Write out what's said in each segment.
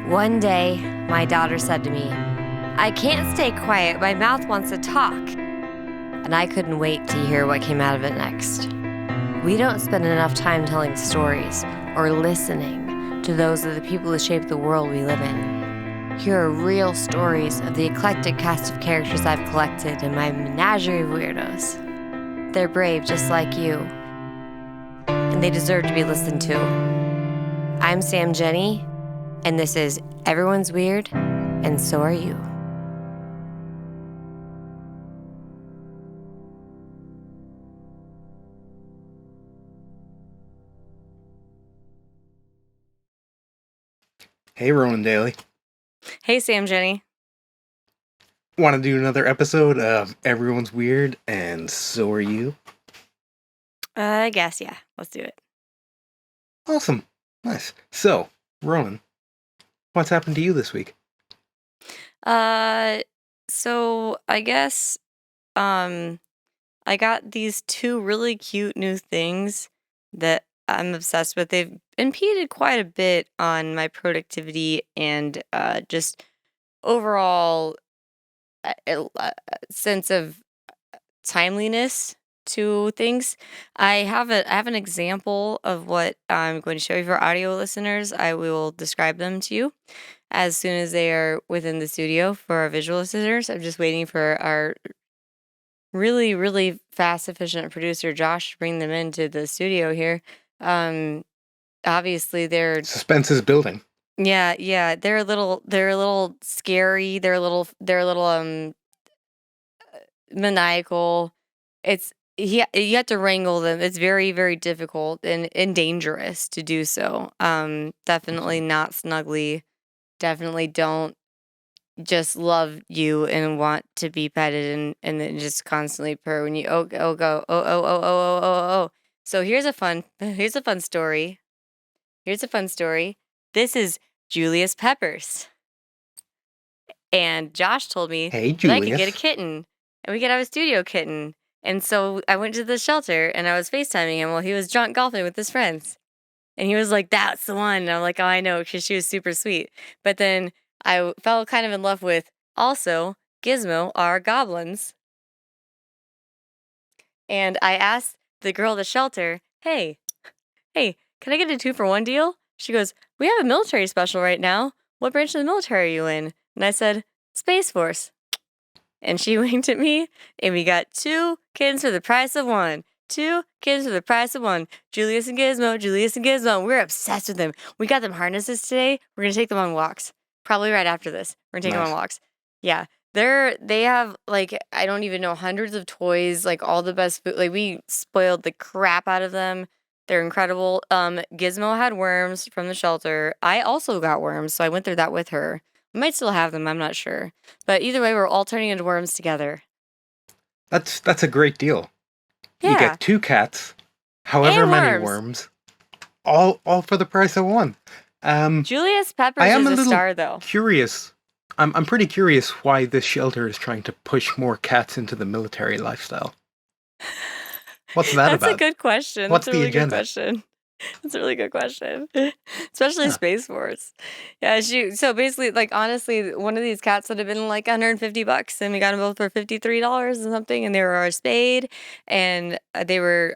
One day, my daughter said to me, "I can't stay quiet, my mouth wants to talk." And I couldn't wait to hear what came out of it next. We don't spend enough time telling stories or listening to those of the people who shape the world we live in. Here are real stories of the eclectic cast of characters I've collected in my menagerie of weirdos. They're brave just like you, and they deserve to be listened to. I'm Sam Jenny, and this is Everyone's Weird, and So Are You. Hey, Ronan Daly. Hey, Sam Jenny. Want to do another episode of Everyone's Weird, and So Are You? I guess, yeah. Let's do it. Awesome. Nice. So, Ronan, what's happened to you this week? So I guess, I got these two really cute new things that I'm obsessed with. They've impeded quite a bit on my productivity and just overall sense of timeliness to things. I have an example of what I'm going to show you for audio listeners. I will describe them to you as soon as they are within the studio for our visual listeners. I'm just waiting for our really, really fast, efficient producer Josh to bring them into the studio here. Obviously they're Suspense is building. yeah, they're a little scary. They're a little maniacal. It's you have to wrangle them. It's very, very difficult and dangerous to do so. Definitely not snuggly. Definitely don't just love you and want to be petted and then just constantly purr when you go oh. So here's a fun story. This is Julius Peppers. And Josh told me Hey, that I could get a Julius. kitten and we could have a studio kitten. And so I went to the shelter and I was FaceTiming him while he was drunk golfing with his friends. And he was like, "That's the one." And I'm like, "Oh, I know," because she was super sweet. But then I fell kind of in love with also Gizmo, our goblins. And I asked the girl at the shelter, hey, can I get a 2-for-1 deal? She goes, "We have a military special right now. What branch of the military are you in?" And I said, "Space Force." And she winked at me, and we got 2 kittens for the price of 1. 2 kittens for the price of 1. Julius and Gizmo. We're obsessed with them. We got them harnesses today. We're going to take them on walks. Probably right after this. We're going to take them on walks. Yeah. They have, like, I don't even know, hundreds of toys, like, all the best food. Like, we spoiled the crap out of them. They're incredible. Gizmo had worms from the shelter. I also got worms, so I went through that with her. I might still have them, I'm not sure. But either way, we're all turning into worms together. That's a great deal. Yeah. You get 2 cats, however And many worms. worms, all for the price of 1. Julius Peppers I am is a a little star, though. curious. I'm pretty curious why this shelter is trying to push more cats into the military lifestyle. What's that about? That's a good question. What's That's a the really good agenda? question. That's a really good question. Especially Huh. Space Force. Yeah, so basically, like, honestly, one of these cats would have been like $150, and we got them both for $53 and something, and they were spayed, and I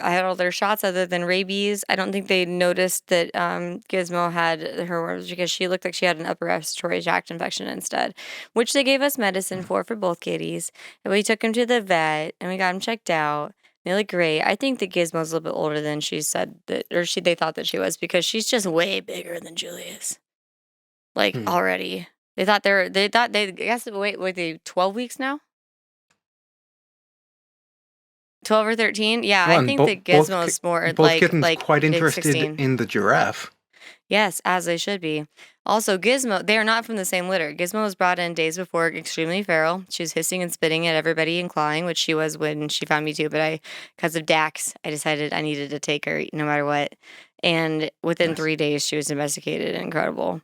had all their shots other than rabies. I don't think they noticed that Gizmo had her worms because she looked like she had an upper respiratory tract infection instead, which they gave us medicine for both kitties, and we took them to the vet, and we got them checked out. They look great. I think that Gizmo's a little bit older than she said that, or they thought that she was, because she's just way bigger than Julius. Like, already. I guess, wait, they 12 weeks now? 12 or 13? Yeah, I think that Gizmo's more both kittens like quite interested 16. in the giraffe. Yes, as they should be. Also, Gizmo, they are not from the same litter. Gizmo was brought in days before, extremely feral. She was hissing and spitting at everybody and clawing, which she was when she found me too. But because of Dax, I decided I needed to take her no matter what. And within 3 days, she was domesticated. Incredible.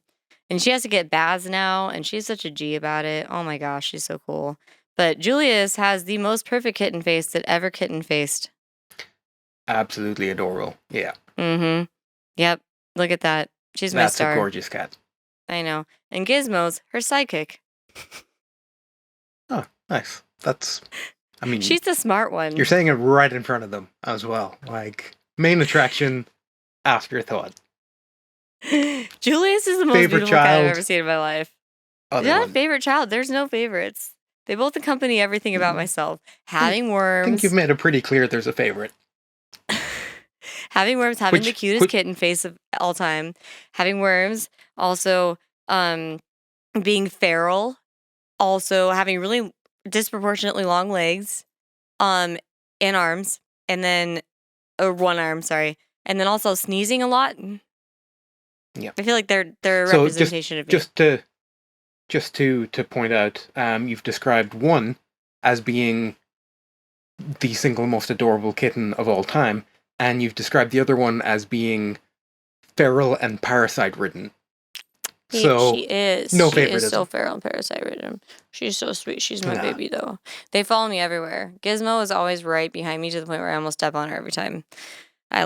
And she has to get baths now, and she's such a G about it. Oh my gosh, she's so cool. But Julius has the most perfect kitten face that ever kitten faced. Absolutely adorable. Yeah. Mm-hmm. Yep. Look at that. She's my star. That's a gorgeous cat. I know. And Gizmo's her sidekick. Oh, nice. That's, I mean, She's the smart one. you're saying it right in front of them as well. Like, main attraction, afterthought. Julius is the most Favorite beautiful cat I've child? ever seen in my life. Other Not a one. favorite child. There's no favorites. They both accompany everything about myself. Having I worms. think you've made it pretty clear there's a favorite. Having worms, having the cutest kitten face of all time. Having worms, also being feral, also having really disproportionately long legs, and arms, and then one arm, sorry, and then also sneezing a lot. Yeah, I feel like they're a so representation of me. Just to point out, you've described one as being the single most adorable kitten of all time, and you've described the other one as being feral and parasite-ridden. So She is. No she favoritism. is so feral and parasite-ridden. She's so sweet. She's my Nah. baby, though. They follow me everywhere. Gizmo is always right behind me to the point where I almost step on her every time. I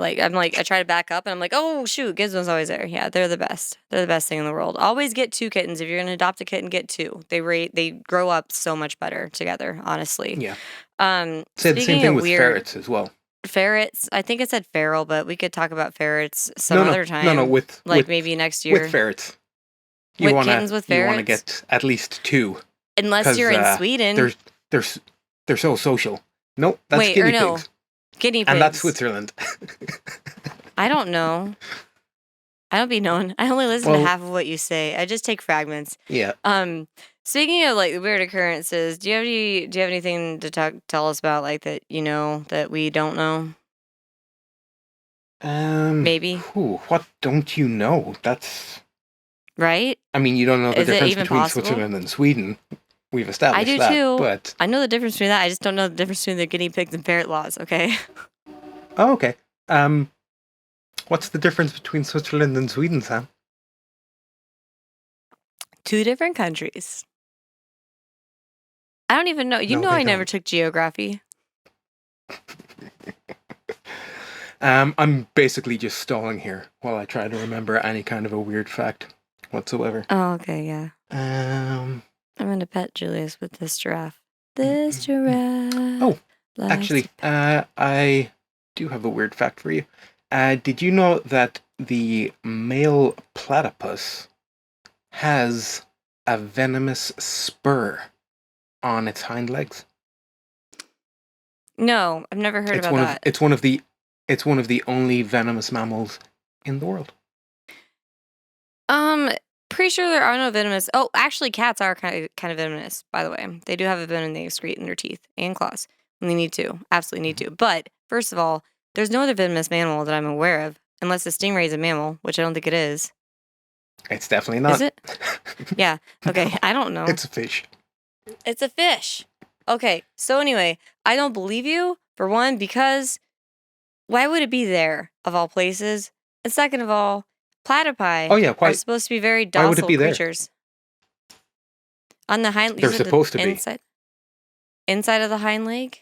try to back up and I'm like, oh shoot, Gizmo's always there. Yeah, they're the best. They're the best thing in the world. Always get 2 kittens. If you're gonna adopt a kitten, get 2. They grow up so much better together, honestly. Yeah. Say the same thing with ferrets as well. Ferrets, I think it said feral, but we could talk about ferrets some other time. No, with maybe next year. With ferrets. Kittens with ferrets? You want to get at least 2. Unless you're in Sweden. They're so social. Nope, that's guinea pigs. Guinea pigs. And that's Switzerland. I don't know. I don't be known. I only listen to half of what you say. I just take fragments. Yeah. Speaking of like weird occurrences, do you have anything to tell us about like that that we don't know? Maybe. What don't you know? That's right. I mean, you don't know the difference between possible? Switzerland and Sweden. We've established I do that, too. But I know the difference between that. I just don't know the difference between the guinea pigs and ferret laws. Okay. Oh, okay. What's the difference between Switzerland and Sweden, Sam? 2 different countries. I don't even know. I never took geography. I'm basically just stalling here while I try to remember any kind of a weird fact whatsoever. Oh, okay, yeah. I'm gonna pet Julius with this giraffe. This giraffe. Oh, actually, I do have a weird fact for you. Did you know that the male platypus has a venomous spur on its hind legs? No, I've never heard about that. It's one of the only venomous mammals in the world. Pretty sure there are no venomous. Oh, actually, cats are kind of venomous. By the way, they do have a venom they excrete in their teeth and claws when they need to. Absolutely need to. But first of all, there's no other venomous mammal that I'm aware of, unless a stingray is a mammal, which I don't think it is. It's definitely not. Is it? Yeah. Okay. No, I don't know. It's a fish. It's a fish. Okay. So anyway, I don't believe you, for one, because why would it be there, of all places? And second of all, platypi are supposed to be very docile creatures. On the hind, they're supposed to be inside of the hind leg.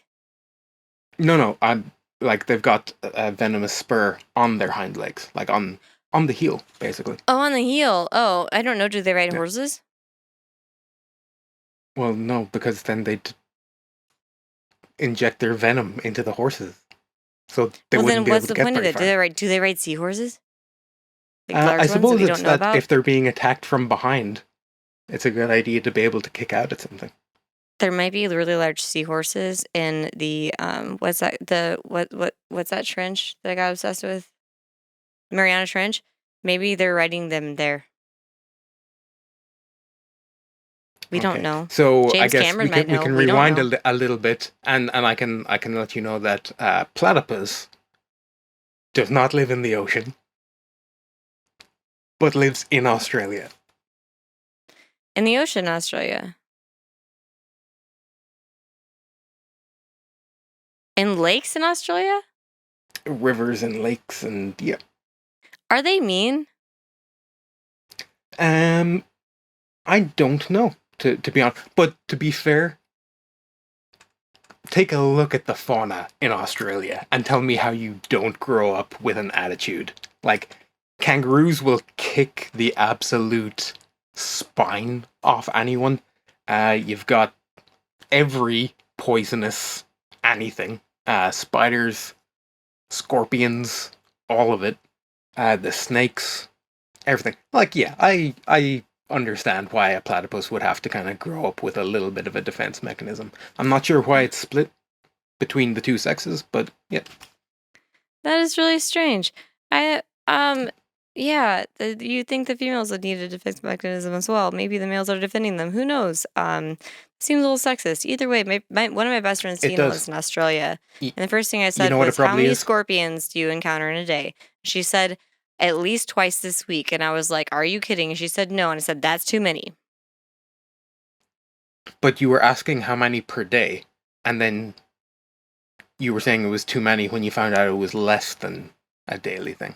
No, I'm like they've got a venomous spur on their hind legs, like on the heel, basically. Oh, on the heel. Oh, I don't know. Do they ride horses? Well, no, because then they'd inject their venom into the horses, so they wouldn't be able to get very far. Then what's the point of it? Do they ride seahorses? I suppose it's that if they're being attacked from behind, it's a good idea to be able to kick out at something. There might be really large seahorses in the what's that trench that I got obsessed with? Mariana Trench. Maybe they're riding them there. We don't know. So James I guess Cameron we can might know. rewind a little bit, and I can let you know that platypus does not live in the ocean, but lives in Australia. In the ocean, Australia. In lakes in Australia? Rivers and lakes and yeah. Are they mean? I don't know, to be honest. But to be fair, take a look at the fauna in Australia and tell me how you don't grow up with an attitude. Like, kangaroos will kick the absolute spine off anyone. You've got every poisonous anything. Spiders, scorpions, all of it. The snakes, everything. Like, yeah, I understand why a platypus would have to kind of grow up with a little bit of a defense mechanism. I'm not sure why it's split between the two sexes, but yeah. That is really strange. Yeah, you think the females would need a defense mechanism as well. Maybe the males are defending them. Who knows? Seems a little sexist. Either way, one of my best friends, It Tina, does. lives in Australia. Y- And the first thing I You said know what it was, how probably many is? scorpions do you encounter in a day? She said, at least twice this week. And I was like, are you kidding? And she said, no. And I said, that's too many. But you were asking how many per day, and then you were saying it was too many when you found out it was less than a daily thing.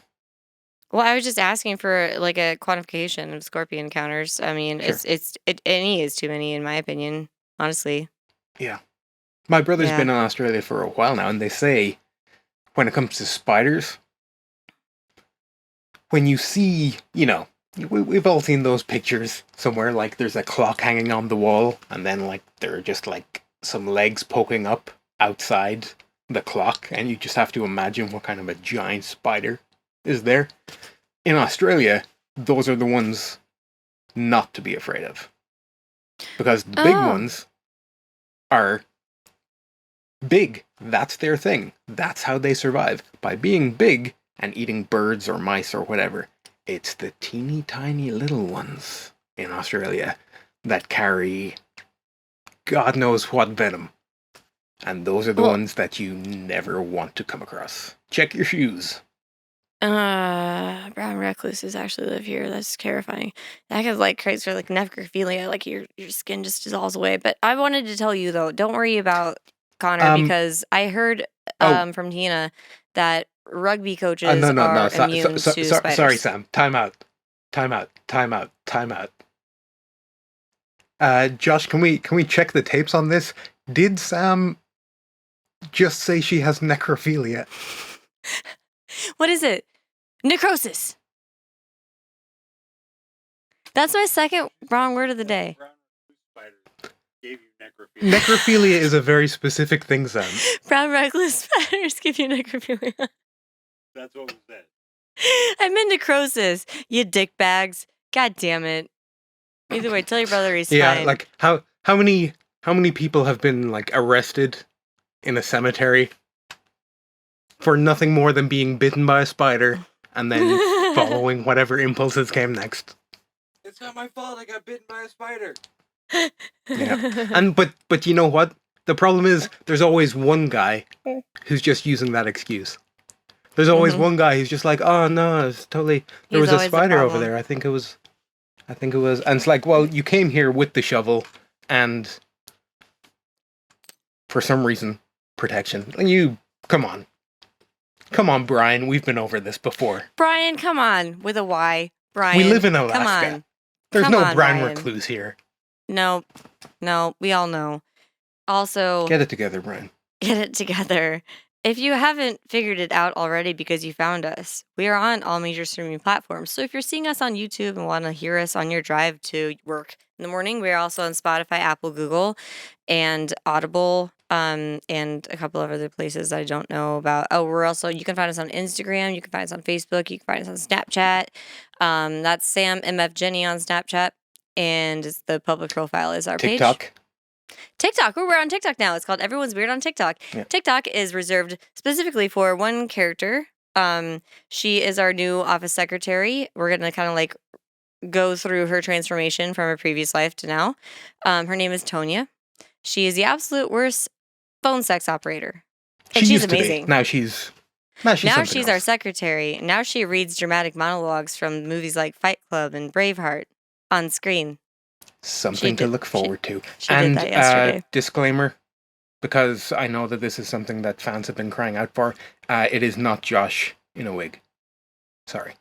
Well, I was just asking for like a quantification of scorpion encounters. I mean, Sure. any is too many in my opinion, honestly. Yeah. My brother's Yeah. been in Australia for a while now, and they say when it comes to spiders, when you see, we've all seen those pictures somewhere, like there's a clock hanging on the wall, and then like there are just like some legs poking up outside the clock, and you just have to imagine what kind of a giant spider is there. In Australia, those are the ones not to be afraid of. Because the big ones are big. That's their thing. That's how they survive. By being big and eating birds or mice or whatever. It's the teeny tiny little ones in Australia that carry God knows what venom. And those are the ones that you never want to come across. Check your shoes. Brown recluses actually live here. That's terrifying. That could like create for like necrophilia, like your skin just dissolves away. But I wanted to tell you though, don't worry about Connor because I heard from Tina that rugby coaches are immune to spiders. Sorry, Sam. Time out. Josh, can we check the tapes on this? Did Sam just say she has necrophilia? What is it? Necrosis. That's my second wrong word of the day. Necrophilia is a very specific thing, Sam. Brown recluse spiders give you necrophilia. That's what was said. I meant necrosis, you dick bags. God damn it. Either way, tell your brother he's fine. Like how many people have been like arrested in a cemetery for nothing more than being bitten by a spider and then following whatever impulses came next? It's not my fault. I got bitten by a spider. Yeah. And but you know what? The problem is there's always one guy who's just using that excuse. There's always one guy who's just like, oh no, it's totally there was a spider over there. I think it was and it's like, well, you came here with the shovel and for some reason, protection. You come on, Brian. We've been over this before. Brian, come on, with a Y. Brian. We live in Alaska. Come on. There's no Brian Brian. Recluse here. No, we all know. Also, get it together, Brian. Get it together. If you haven't figured it out already because you found us, we are on all major streaming platforms. So if you're seeing us on YouTube and want to hear us on your drive to work in the morning, we're also on Spotify, Apple, Google, and Audible, and a couple of other places I don't know about. Oh, you can find us on Instagram, you can find us on Facebook, you can find us on Snapchat. That's Sam MF Jenny on Snapchat, and the public profile is our page. TikTok. We're on TikTok now. It's called Everyone's Weird on TikTok. Yeah. TikTok is reserved specifically for one character. She is our new office secretary. We're going to kind of like go through her transformation from her previous life to now. Her name is Tonya. She is the absolute worst phone sex operator. And she's amazing. Now she's our secretary. Now she reads dramatic monologues from movies like Fight Club and Braveheart on screen. Something to look forward to. She did that yesterday. Disclaimer, because I know that this is something that fans have been crying out for, it is not Josh in a wig. Sorry.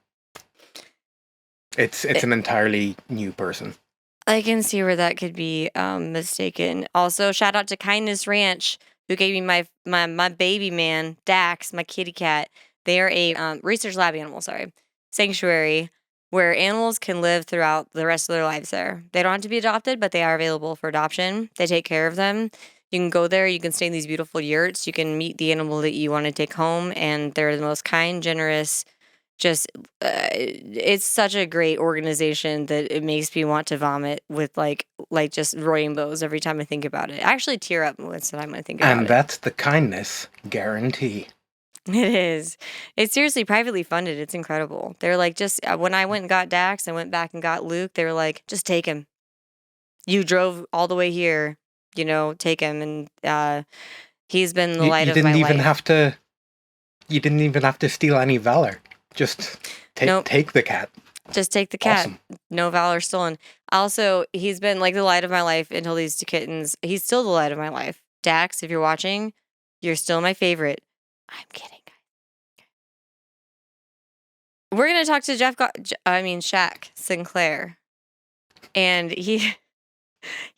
It's an entirely new person. I can see where that could be mistaken. Also, shout out to Kindness Ranch, who gave me my baby man, Dax, my kitty cat. They are a research lab animal, sanctuary, where animals can live throughout the rest of their lives there. They don't have to be adopted, but they are available for adoption. They take care of them. You can go there, you can stay in these beautiful yurts, you can meet the animal that you want to take home, and they're the most kind, generous, just it's such a great organization that it makes me want to vomit with like just rainbows every time I think about it. I actually tear up most of the time I think about And it. that's the kindness guarantee. It is. It's seriously privately funded. It's incredible. They're like, just when I went and got Dax, I went back and got Luke. They were like, just take him. You drove all the way here, take him. And he's been the You, light you of my didn't even life. have to. You didn't even have to steal any valor. Just Nope. take the cat. Just take the cat. Awesome. No valor stolen. Also, he's been like the light of my life until these two kittens. He's still the light of my life. Dax, if you're watching, you're still my favorite. I'm kidding. We're going to talk to Shaq Sinclair. And he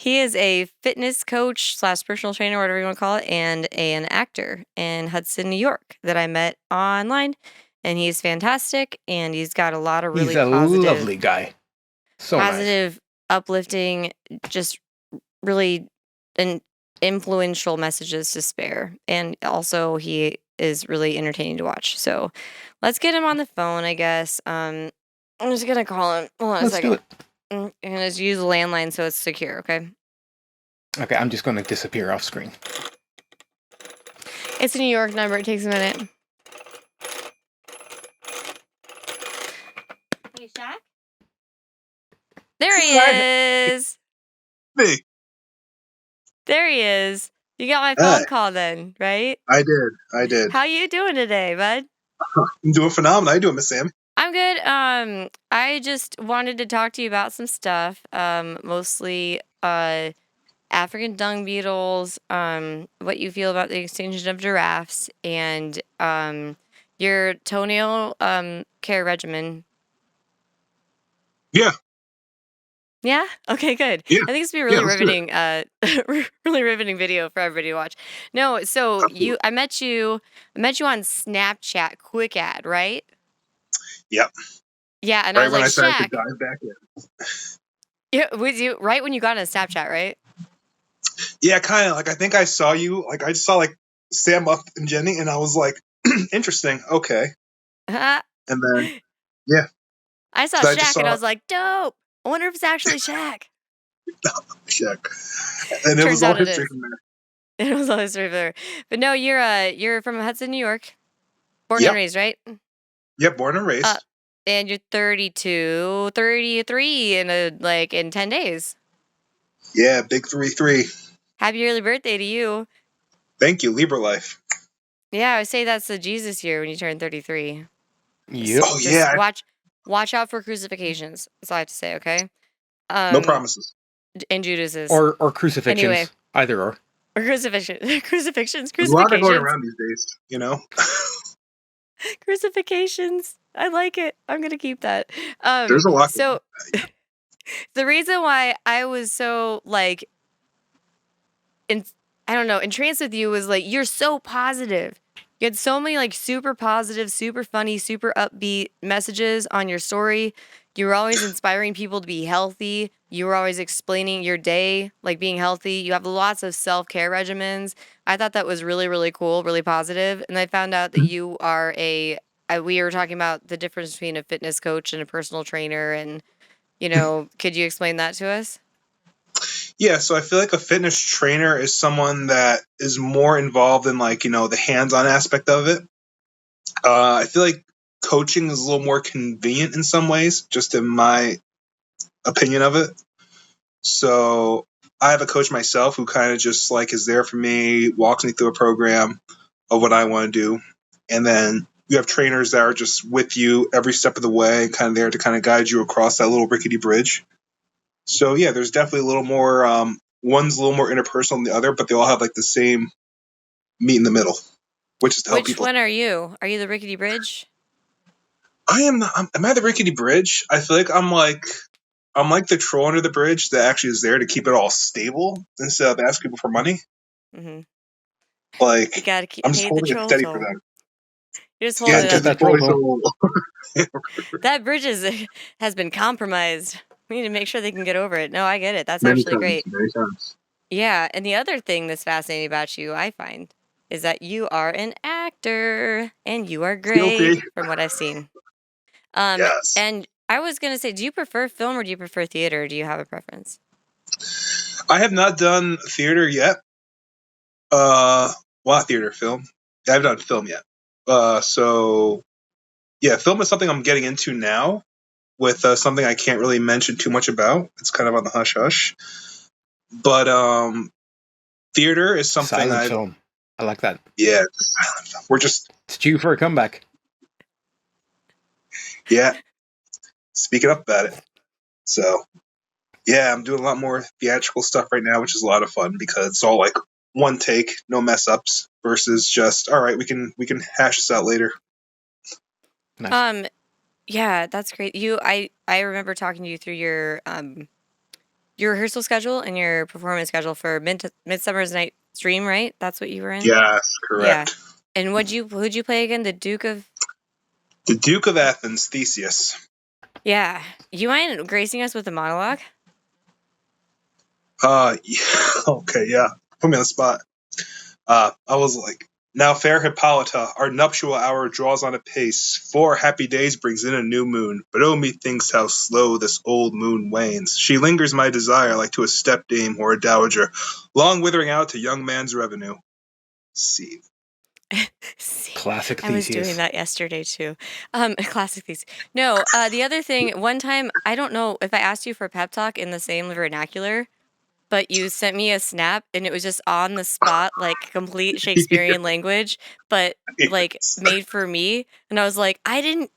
is a fitness coach / personal trainer, whatever you want to call it, and an actor in Hudson, New York that I met online. And he's fantastic, and he's got a lot of really He's a lovely guy. So positive, uplifting, just really influential messages to spare. And also, he is really entertaining to watch. So let's get him on the phone, I guess. I'm just going to call him. Hold on a second. Let's do it. I'm going to just use the landline so it's secure, okay? Okay, I'm just going to disappear off screen. It's a New York number. It takes a minute. Hey, Shaq? There he is. Me. There he is. You got my phone call then, right? I did. How you doing today, bud? I'm doing phenomenal. How you doing, Miss Sam? I'm good. I just wanted to talk to you about some stuff. Mostly African dung beetles, what you feel about the extinction of giraffes, and your toenail care regimen. Yeah. Yeah? Okay, good. Yeah. I think it's gonna be a really let's do it. riveting really riveting video for everybody to watch. No, so Absolutely. I met you on Snapchat quick ad, right? Yep. Yeah, and I Right was when like, I started Shaq. to dive back in. Yeah, was you right when you got on Snapchat, right? Yeah, kind of. Like, I think I saw you. Like, I just saw, like, Sam up and Jenny, and I was like, interesting. Okay. And then, yeah. I saw So I just Shaq and I saw was like, dope. I wonder if it's actually Shaq. Shaq. And it Turns was all out it history is. from there. It was always there. But no, you're from Hudson, New York. Born Yep. and raised, right? Yep, born and raised. And you're 32, 33 in 10 days. Yeah, big 3-3. Happy early birthday to you. Thank you, Libra life. Yeah, I would say that's the Jesus year when you turn 33. Yep. Oh, Just yeah. watch out for crucifixions. That's all I have to say, okay? No promises. And Judas's. Or crucifixions. Anyway. Either or. Or crucifixions. There's a lot of going around these days, you know? Crucifixions. I like it. I'm going to keep that. There's a lot. So the reason why I was so entranced with you was you're so positive. You had so many super positive, super funny, super upbeat messages on your story. You were always inspiring people to be healthy. You were always explaining your day, being healthy. You have lots of self-care regimens. I thought that was really, really cool, really positive. And I found out that you are we were talking about the difference between a fitness coach and a personal trainer. And, could you explain that to us? Yeah, so I feel like a fitness trainer is someone that is more involved in the hands-on aspect of it. I feel like coaching is a little more convenient in some ways, just in my opinion of it. So I have a coach myself who kind of just is there for me, walks me through a program of what I want to do. And then you have trainers that are just with you every step of the way, kind of there to kind of guide you across that little rickety bridge. So yeah, there's definitely a little more, one's a little more interpersonal than the other, but they all have the same meet in the middle, which is to help people. Which one are you? Are you the rickety bridge? Am I the rickety bridge? I feel like I'm the troll under the bridge that actually is there to keep it all stable instead of asking people for money. Mm-hmm. I'm You gotta just pay the holding it troll steady toll. for them. You're just Yeah, holding it get up. that Disney troll. Boys. That bridge has been compromised. We need to make sure they can get over it. No, I get it. That's Many actually times, great. many times. Yeah, and the other thing that's fascinating about you, I find, is that you are an actor and you are great Guilty. from what I've seen. Yes. And I was gonna say, do you prefer film or do you prefer theater? Or do you have a preference? I have not done theater yet. Theater, film. I have not done film yet. So yeah, film is something I'm getting into now with something I can't really mention too much about. It's kind of on the hush hush. But theater is something Silent I've film. I like that. yeah. It's a silent film. We're just It's due for a comeback. speaking up about it. So yeah, I'm doing a lot more theatrical stuff right now, which is a lot of fun because it's all like one take, no mess ups, versus just all right, we can hash this out later. Nice. Yeah, that's great. I remember talking to you through your rehearsal schedule and your performance schedule for Midsummer's Night's Dream, right? That's what you were in? Yes, Yeah. correct. And who'd you play again? The Duke of The Duke of Athens, Theseus. Yeah. You mind gracing us with a monologue? Yeah, okay, yeah. Put me on the spot. I was like, now, fair Hippolyta, our nuptial hour draws on apace. 4 happy days brings in a new moon, but oh, methinks how slow this old moon wanes. She lingers my desire like to a stepdame or a dowager, long withering out to young man's revenue. See. See, Classic I was doing Theseus. that yesterday too. Classic Theseus. No, the other thing, one time, I don't know if I asked you for a pep talk in the same vernacular, but you sent me a snap and it was just on the spot, like complete Shakespearean language, but like Yes. made for me. And I was like,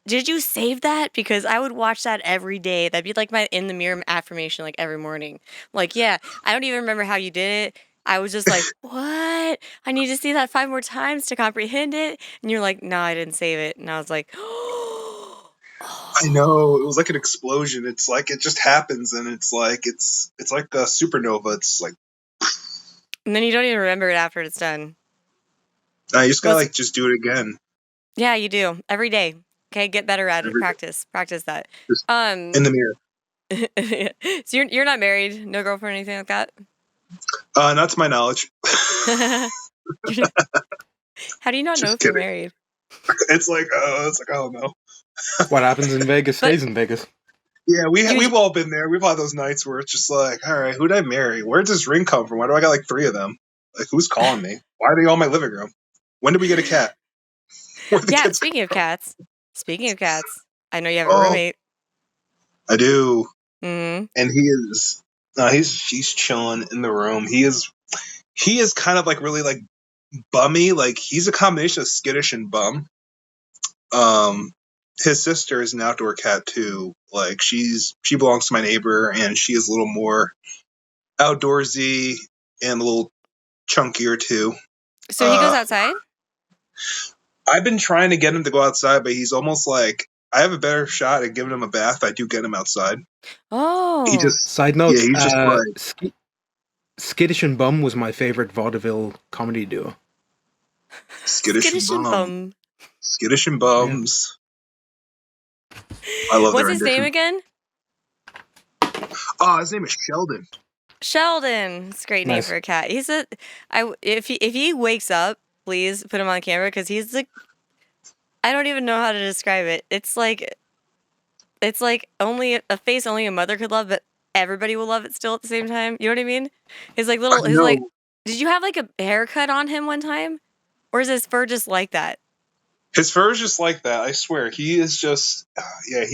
did you save that? Because I would watch that every day. That'd be like my in the mirror affirmation, like every morning. Like, yeah, I don't even remember how you did it. I was just like, what? I need to see that 5 more times to comprehend it. And you're like, no, I didn't save it. And I was like, I know, it was like an explosion. It's like it just happens, and it's like a supernova. It's like and then you don't even remember it after it's done. you just gotta Was like just do it again. Yeah, you do. Every day. Okay, get better at it. Every day. Practice that. Just Um in the mirror. so you're not married, no girlfriend or anything like that? Not to my knowledge. How do you not know Just if you're kidding. married? It's like I don't know. What happens in Vegas But stays in Vegas. Yeah, you we've all been there. We've had those nights where it's just like, all right, who did I marry? Where does this ring come from? Why do I got like 3 of them? Like, who's calling me? Why are they all in my living room? When did we get a cat? Where the Yeah, kids speaking of cats, I know you have a Oh, roommate. I do, Mm-hmm. and he is. He's chilling in the room. He is kind of like really like bummy. Like he's a combination of skittish and bum. His sister is an outdoor cat too. Like she belongs to my neighbor, and she is a little more outdoorsy and a little chunkier too. So he goes outside? I've been trying to get him to go outside, but he's almost like I have a better shot at giving him a bath. I do get him outside. He Oh. just Side yeah, note, he's just like Skittish and Bum was my favorite vaudeville comedy duo. skittish and and bum. bum. Skittish and bums. I love What's their his name rendition. again? Oh, his name is Sheldon. Sheldon. It's a great name Nice. for a cat. If he wakes up, please put him on camera because he's like, I don't even know how to describe it. It's like only a face only a mother could love, but everybody will love it still at the same time. You know what I mean? His like little, his like, No, did you have like a haircut on him one time? Or is his fur just like that? his fur is just like that. I swear, he is just yeah. I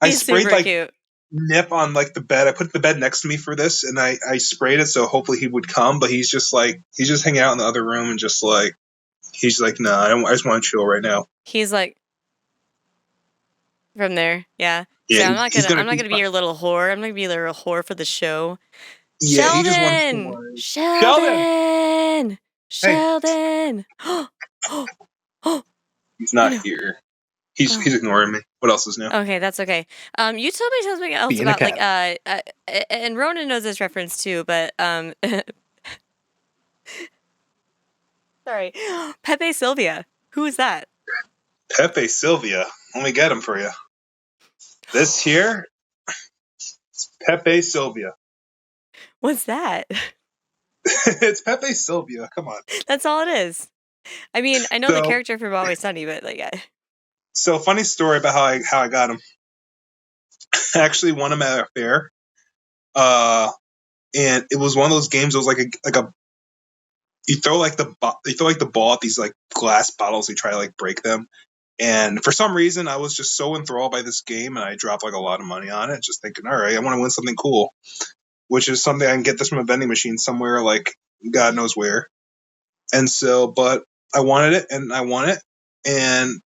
He's sprayed super like cute. nip on like the bed. I put the bed next to me for this, and I sprayed it so hopefully he would come. But he's just hanging out in the other room and just like he's like, nah, I just want to chill right now. He's like from there, yeah. Yeah, So I'm not he's gonna be your little whore. I'm not gonna be your little whore for the show. yeah, he just wants to Sheldon! like Sheldon! Hey. Sheldon! he's not know. here. He's Oh. ignoring me. What else is new? Okay, that's okay. You told me something else Being a about like and Ronan knows this reference too, but sorry, Pepe Silvia. Who is that? Pepe Silvia. Let me get him for you. This here, Pepe Silvia. What's that? It's Pepe Silvia. Come on. That's all it is. I mean, I know the So, character from Always Sunny, but like, yeah. so funny story about how I got him. I actually won him at a fair. And it was one of those games. It was like a you throw like the ball at these like glass bottles. You try to like break them. And for some reason, I was just so enthralled by this game, and I dropped like a lot of money on it, just thinking, all right, I want to win something cool, which is something I can get this from a vending machine somewhere, like God knows where. And so, but I wanted it, and I won it, and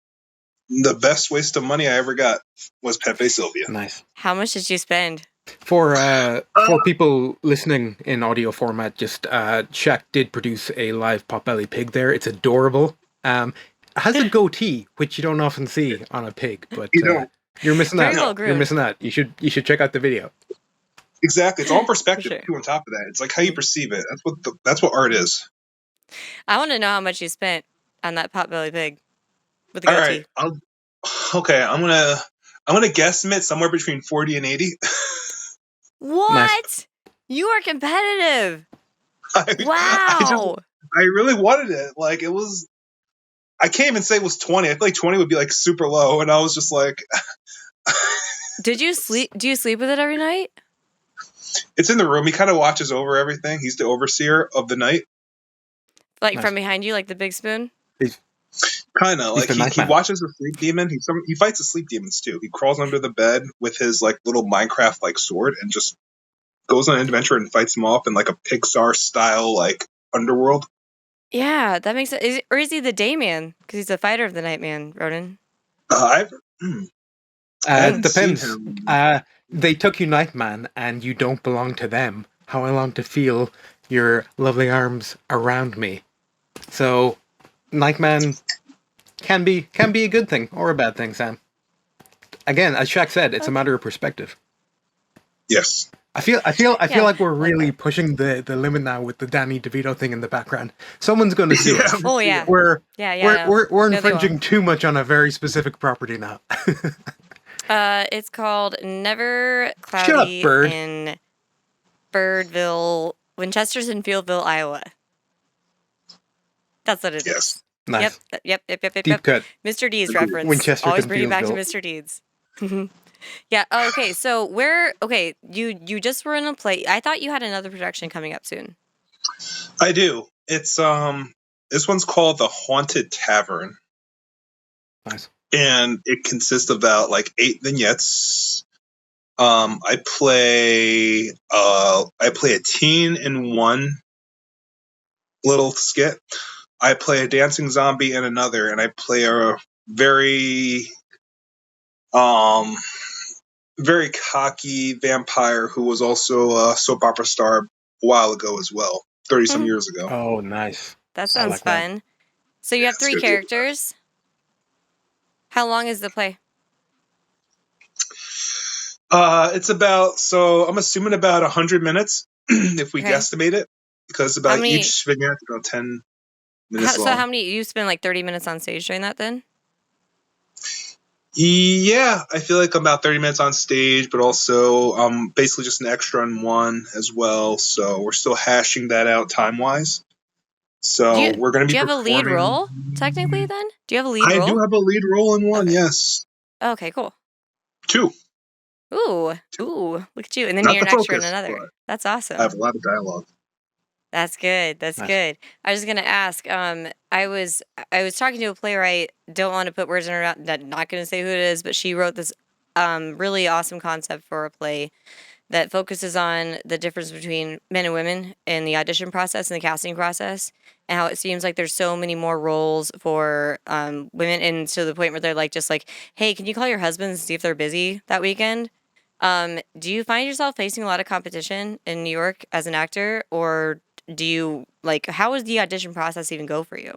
the best waste of money I ever got was Pepe Silvia. Nice. How much did you spend? For people listening in audio format, just Shaq did produce a live Potbelly pig there. It's adorable. Has a goatee, which you don't often see on a pig, but You don't. you're missing Very out. well You're groomed. missing out. You should check out the video. Exactly, it's all perspective sure. too. On top of that, it's like how you perceive it. That's what art is. I want to know how much you spent on that potbelly pig with the All goatee. right, okay. I'm gonna guesstimate somewhere between 40 and 80. What? Nice. You are competitive. I Wow. really wanted it. Like it was. I can't even say it was 20. I feel like 20 would be like super low, and I was just like, Did you sleep? Do you sleep with it every night? it's in the room. He kind of watches over everything. He's the overseer of the night. Like Nice. from behind you, like the big spoon? Kind of He's like the he Nightman. watches the sleep demon. He fights the sleep demons too. He crawls under the bed with his like little Minecraft like sword and just goes on an adventure and fights them off in like a Pixar style like underworld. Yeah, that makes sense. Or is he the day man? Because he's the fighter of the night man, Ronan. I haven't Depends. seen him. They took you Nightman, and you don't belong to them. How I long to feel your lovely arms around me. So, Nightman can be a good thing or a bad thing, Sam. Again, as Shaq said, it's a matter of perspective. Yes. I feel Yeah, like we're like really that. pushing the limit now with the Danny DeVito thing in the background. Someone's going to sue us. Oh yeah. We're Yeah. we're No, they infringing too much on a very specific property now. It's called Never Shut up, Cloudy bird. in Birdville, Winchester's in Fieldville, Iowa. That's what it is. Yes. Nice. Yep. Deep cut. Mr. Deeds Agreed. reference. Winchester's Always in bring it back to Fieldville. Mr. Deeds. Yeah. Okay. So you just were in a play. I thought you had another production coming up soon. I do. It's this one's called The Haunted Tavern. Nice. And it consists of about like 8 vignettes. I play a teen in one little skit. I play a dancing zombie in another, and I play a very very cocky vampire who was also a soap opera star a while ago as well, 30 some years ago. Oh, nice. That I sounds like that. fun. So you have It's 3 good. characters. How long is the play? It's about, so I'm assuming about 100 minutes if we Okay. guesstimate it, because about many- each vignette is about 10 minutes long. So how many? You spend like 30 minutes on stage doing that then? Yeah, I feel like I'm about 30 minutes on stage, but also basically just an extra on one as well. So we're still hashing that out time wise. So we're going to be. Do you have a lead role technically then? Do you have a lead role? I do have a lead role in one. Okay. Yes, Okay, cool. 2. Ooh, look at you. And then Not you're an the extra in focus, another. but That's awesome. I have a lot of dialogue. That's good. That's Nice. good. I was gonna ask. I was talking to a playwright. Don't want to put words in her mouth. Not gonna say who it is, but she wrote this really awesome concept for a play that focuses on the difference between men and women in the audition process and the casting process, and how it seems like there's so many more roles for women, and to the point where they're like, just like, hey, can you call your husband and see if they're busy that weekend? Do you find yourself facing a lot of competition in New York as an actor, or do you like, how does the audition process even go for you?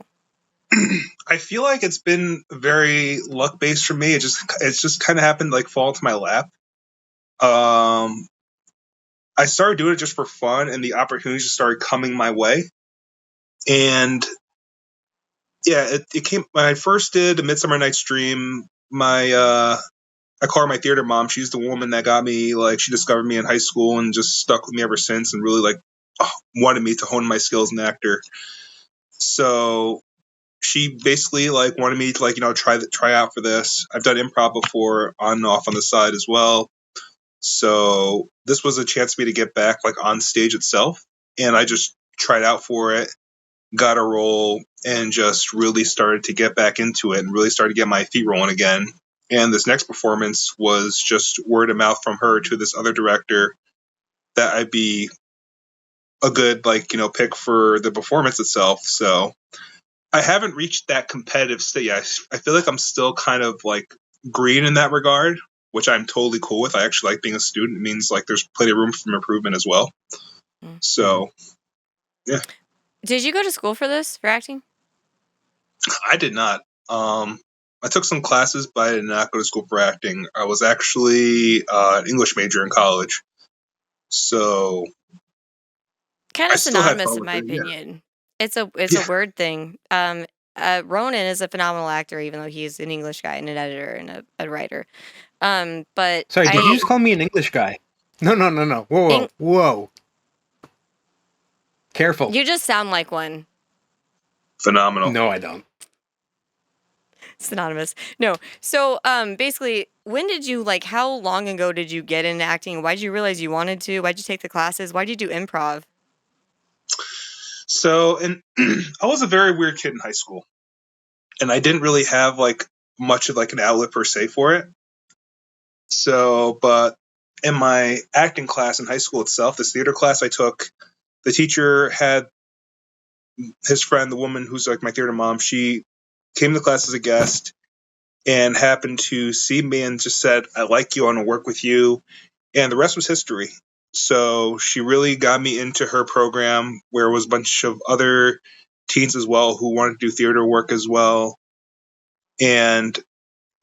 I feel like it's been very luck based for me. It's just kind of happened like fall into my lap. I started doing it just for fun, and the opportunities just started coming my way. And Yeah, it came when I first did A Midsummer Night's Dream. I call her my theater mom. She's the woman that got me, like, she discovered me in high school and just stuck with me ever since, and really, like, wanted me to hone my skills as an actor. So she basically, like, wanted me to, like, try out for this. I've done improv before, on and off on the side as well. So this was a chance for me to get back, like, on stage itself, and I just tried out for it, got a role, and just really started to get back into it and really started to get my feet rolling again. And this next performance was just word of mouth from her to this other director that I'd be a good, like, pick for the performance itself. So I haven't reached that competitive state yet. I feel like I'm still kind of like green in that regard, which I'm totally cool with. I actually like being a student. It means, like, there's plenty of room for improvement as well. So, yeah. Did you go to school for this, for acting? I did not. I took some classes, but I did not go to school for acting. I was actually an English major in college. So Kind I of still had synonymous, fun in with my it. Yeah. opinion. It's a Yeah. word thing. Ronan is a phenomenal actor, even though he's an English guy and an editor and a writer. But Sorry, did you just call me an English guy? No. Whoa. Careful. You just sound like one. Phenomenal. No, I don't. Synonymous. No. So, basically, when did you, like, how long ago did you get into acting? Why did you realize you wanted to? Why'd you take the classes? Why'd you do improv? So, and I was a very weird kid in high school, and I didn't really have, like, much of, like, an outlet per se for it. So, but in my acting class in high school itself, this theater class I took, the teacher had his friend, the woman who's like my theater mom. She came to class as a guest and happened to see me and just said, "I like you. I want to work with you." And the rest was history. So she really got me into her program, where it was a bunch of other teens as well who wanted to do theater work as well. And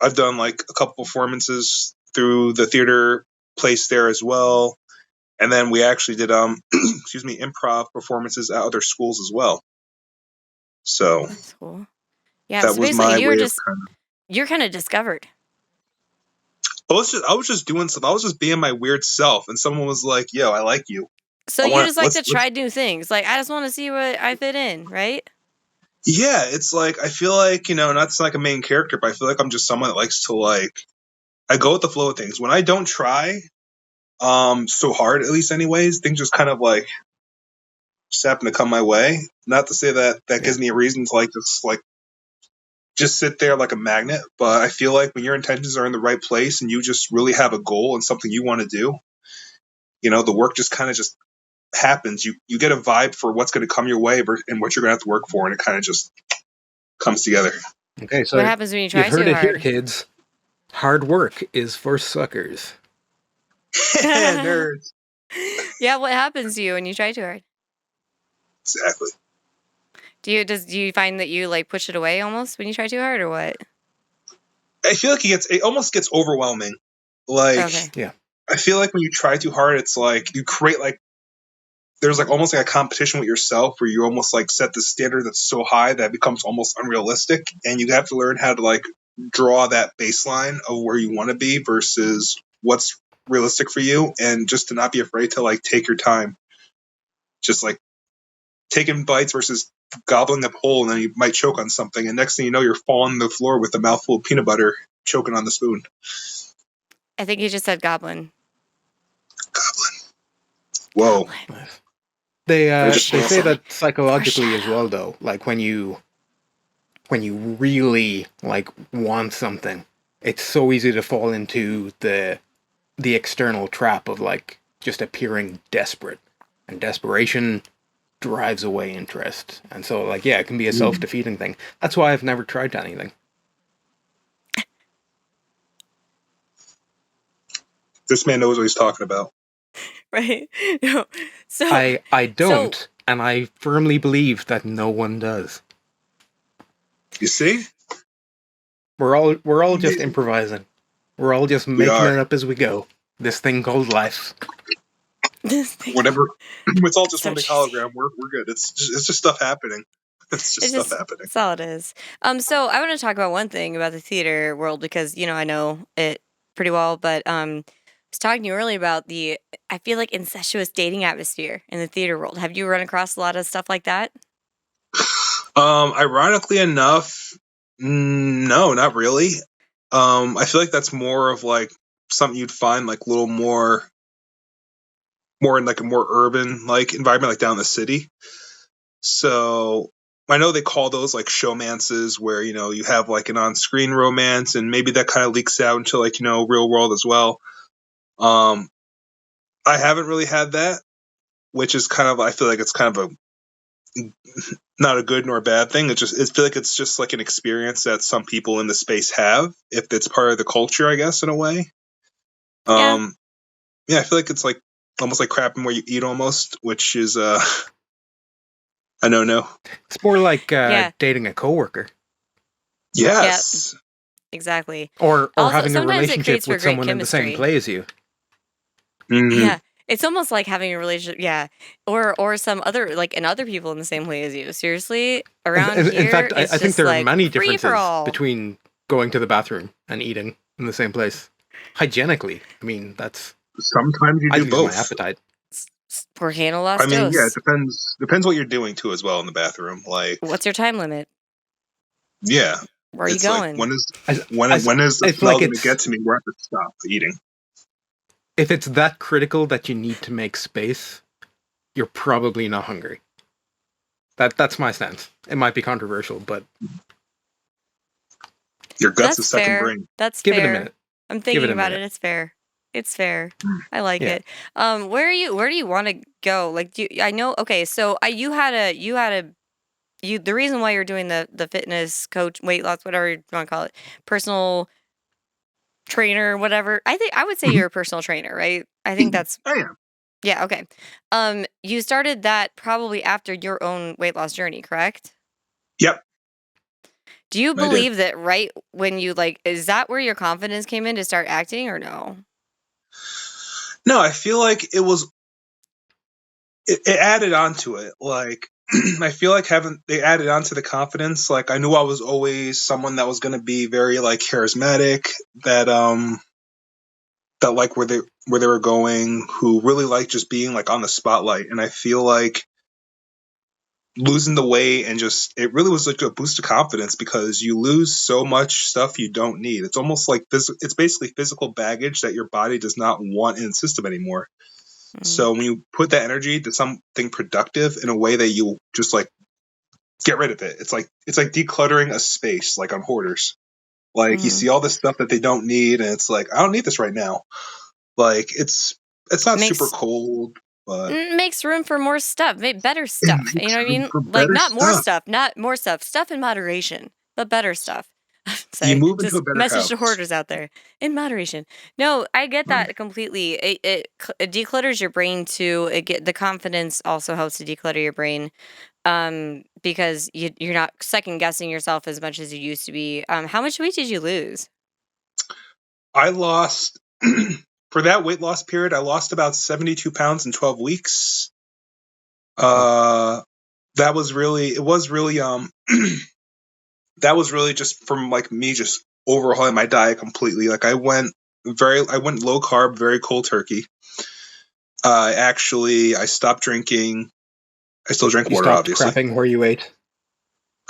I've done, like, a couple performances through the theater place there as well. And then we actually did improv performances at other schools as well. So That's cool. Yeah. that So was basically, my way of kind of. you're kind of discovered. I was just doing something. I was just being my weird self, and someone was like, "Yo, I like you." So I you want just like let's to try new things. Like, I just want to see what I fit in, right? Yeah, it's like, I feel like, not to sound like a main character, but I feel like I'm just someone that likes to, like, I go with the flow of things. When I don't try so hard, at least anyways, things just kind of, like, just happen to come my way. Not to say that gives me a reason to, like, just sit there like a magnet, but I feel like when your intentions are in the right place and you just really have a goal and something you want to do, the work just kind of just happens. You get a vibe for what's going to come your way and what you're going to have to work for, and it kind of just comes together. Okay, so What happens when you try you've heard too it here, hard? kids. Hard work is for suckers. Nerds. Yeah, what happens to you when you try too hard? Exactly. Do you find that you, like, push it away almost when you try too hard, or what? I feel like it almost gets overwhelming. Like, Okay. Yeah. I feel like when you try too hard, it's like you create, like, there's, like, almost like a competition with yourself where you almost, like, set the standard that's so high that it becomes almost unrealistic, and you have to learn how to, like, draw that baseline of where you want to be versus what's realistic for you, and just to not be afraid to, like, take your time. Just, like, taking bites versus gobbling up whole, and then you might choke on something, and next thing you know, you're falling on the floor with a mouthful of peanut butter, choking on the spoon. I think you just said goblin. Goblin. Whoa. Goblin. They just say awesome. that psychologically as well, though. Like when you really, like, want something, it's so easy to fall into the external trap of, like, just appearing desperate, and desperation drives away interest. And so, like, yeah, it can be a self-defeating thing. That's why I've never tried anything. This man knows what he's talking about. Right? No. So I don't, and I firmly believe that no one does. You see? We're all just improvising. We're all just making it up as we go. This thing called life. Whatever. It's all just So one big cheesy. hologram. We're good. It's just stuff happening. It's just It's stuff just happening. that's all it is. So I want to talk about one thing about the theater world because I know it pretty well, but I was talking to you earlier about I feel like incestuous dating atmosphere in the theater world. Have you run across a lot of stuff like that? Ironically enough, no, not really. I feel like that's more of like something you'd find like a little more in like a more urban like environment, like down in the city. So I know they call those like showmances, where you have like an on-screen romance, and maybe that kind of leaks out into like real world as well. Um, I haven't really had that, which is kind of, I feel like it's kind of a not a good nor a bad thing. I feel like it's just like an experience that some people in the space have, if it's part of the culture, I guess, in a way. Yeah. Yeah, I feel like it's like almost like crapping where you eat, almost, which is a no. It's more like Yeah. dating a coworker. Yes. Exactly. Or Also, having a sometimes it relationship creates for with great someone in the same chemistry. play as you. Mhm. Yeah. It's almost like having a relationship, yeah, or some other and other people in the same way as you. Seriously, around In here, fact, it's I think just there are like many free for differences all. between going to the bathroom and eating in the same place. Hygienically, I mean, that's... Sometimes you I'd do lose my both. appetite. Por Hannah I Lost mean, yeah, it Dose. depends what you're doing too as well in the bathroom. Like, What's your time limit? yeah, Where are you it's like going? when is I, when I, when is the it's smell like going to get to me where I have to stop eating? if it's that critical that you need to make space, you're probably not hungry. That's my stance. It might be controversial, but Your guts a That's second fair. brain. That's give it a fair. minute. I'm Give it thinking a about it. minute. It's fair. It's fair. I like Yeah. it. Where do you want to go? Like, I know. Okay, so the reason why you're doing the fitness coach, weight loss, whatever you want to call it, personal trainer, whatever. I would say Mhm. you're a personal trainer, right? I think that's I am. yeah. Okay. You started that probably after your own weight loss journey, correct? Yep, Do you I did. believe that right when you is that where your confidence came in to start acting or no? No, I feel like it added on to it. Like, I feel like having they added on to the confidence. Like, I knew I was always someone that was going to be very like charismatic. That like where they were going, who really like just being like on the spotlight. And I feel like losing the weight and just it really was like a boost of confidence, because you lose so much stuff you don't need. It's almost like it's basically physical baggage that your body does not want in the system anymore. Mm. So when you put that energy to something productive in a way that you just like get rid of it, it's like decluttering a space, like on Hoarders. Like, you see all this stuff that they don't need, and it's like, I don't need this right now. Like, it's not super Makes cold, but makes room for more stuff, better it stuff. You makes know what I room mean? for Like better not more stuff. stuff, not more stuff. Stuff in moderation, but better stuff. You Say move into just a better message to house. hoarders out there in moderation. No, I get Mm. that completely. It declutters your brain too. The confidence also helps to declutter your brain. Because you're not second guessing yourself as much as you used to be. How much weight did you lose? I lost for that weight loss period. I lost about 72 pounds in 12 weeks. Wow. That was really it was really that was really just from like me just overhauling my diet completely. Like, I went low carb, very cold turkey. I stopped drinking. I still drank You water, stopped obviously. crapping where you ate.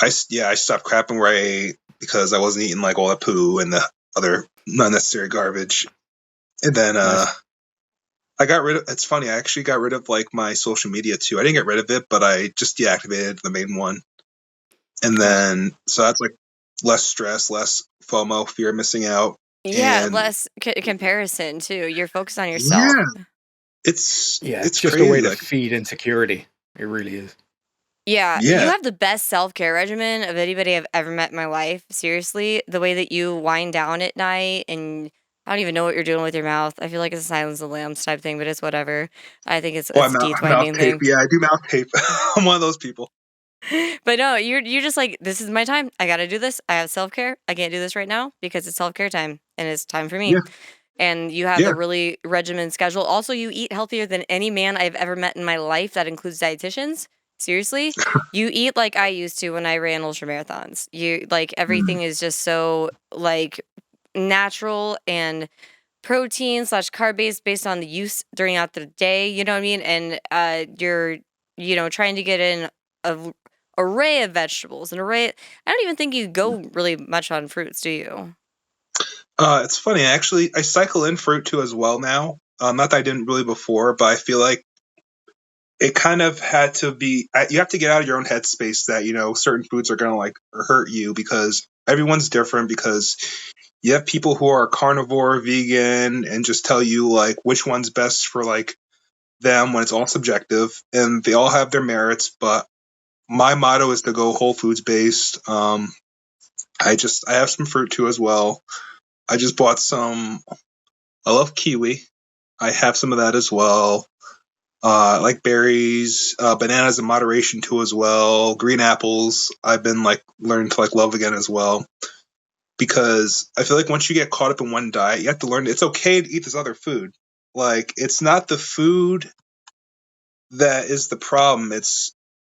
I stopped crapping where I ate, because I wasn't eating like all the poo and the other unnecessary garbage. And then Nice. I got rid of. It's funny. I actually got rid of like my social media too. I didn't get rid of it, but I just deactivated the main one. And Nice. then so that's like less stress, less FOMO, fear of missing out, Yeah, and less comparison too. You're focused on yourself. yeah, it's Yeah, it's it's just a way crazy. to Like, feed insecurity. It really is. Yeah, you yeah, have the best self-care regimen of anybody I've ever met in my life. Seriously, the way that you wind down at night and I don't even know what you're doing with your mouth. I feel like it's a Silence of the Lambs type thing, but it's whatever. I think oh, it's a deep mouth winding tape. thing. Yeah, I do mouth tape. I'm one of those people. But no, you're just like, this is my time. I gotta do this. I have self-care. I can't do this right now because it's self-care time and it's time for me. Yeah, And you have yeah. a really regimented schedule. Also, you eat healthier than any man I've ever met in my life. That includes dietitians. seriously, you eat like I used to when I ran ultra marathons. You like everything is just so like natural and protein/carb based on the use during out the day. You know what I mean? And you're trying to get in a array of vegetables, an array. I don't even think you go really much on fruits, do you? It's funny, actually. I cycle in fruit too as well now. Not that I didn't really before, but I feel like it kind of had to be. You have to get out of your own headspace that certain foods are gonna like hurt you because everyone's different. Because you have people who are carnivore, vegan, and just tell you like which one's best for like them when it's all subjective, and they all have their merits. But my motto is to go whole foods based. I have some fruit too as well. I just bought some. I love kiwi. I have some of that as well. I like berries, bananas in moderation too as well. Green apples. I've been like learning to like love again as well because I feel like once you get caught up in one diet, you have to learn it's okay to eat this other food. Like it's not the food that is the problem. It's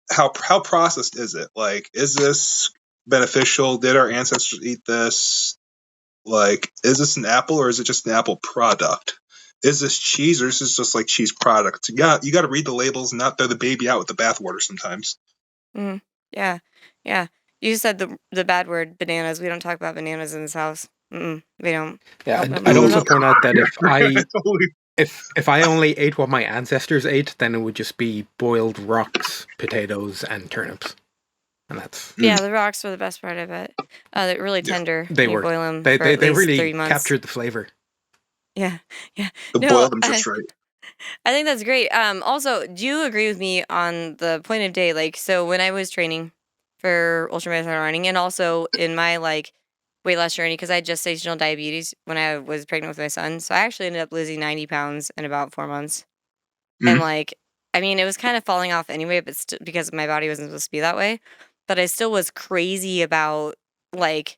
how processed is it? Like is this beneficial? Did our ancestors eat this? Like, is this an apple or is it just an apple product? Is this cheese or is this just like cheese product? You got to read the labels and not throw the baby out with the bathwater sometimes. Mm, yeah, yeah. You said the bad word, bananas. We don't talk about bananas in this house. We don't. Yeah, Nope, I'd nope, also nope. point out that Totally. if I only ate what my ancestors ate, then it would just be boiled rocks, potatoes, and turnips, and that's Yeah, the rocks were the best part of it. They're really Yeah, tender. they You were. boil them They for they, at they least really 3 months. captured the flavor. Yeah, yeah. to No, boil them just right. I think that's great. Also, do you agree with me on the point of day? Like, so when I was training for ultramarathon running, and also in my like weight loss journey, because I had gestational diabetes when I was pregnant with my son, so I actually ended up losing 90 pounds in about 4 months. And Mhm. like, I mean, it was kind of falling off anyway, but because my body wasn't supposed to be that way. But I still was crazy about like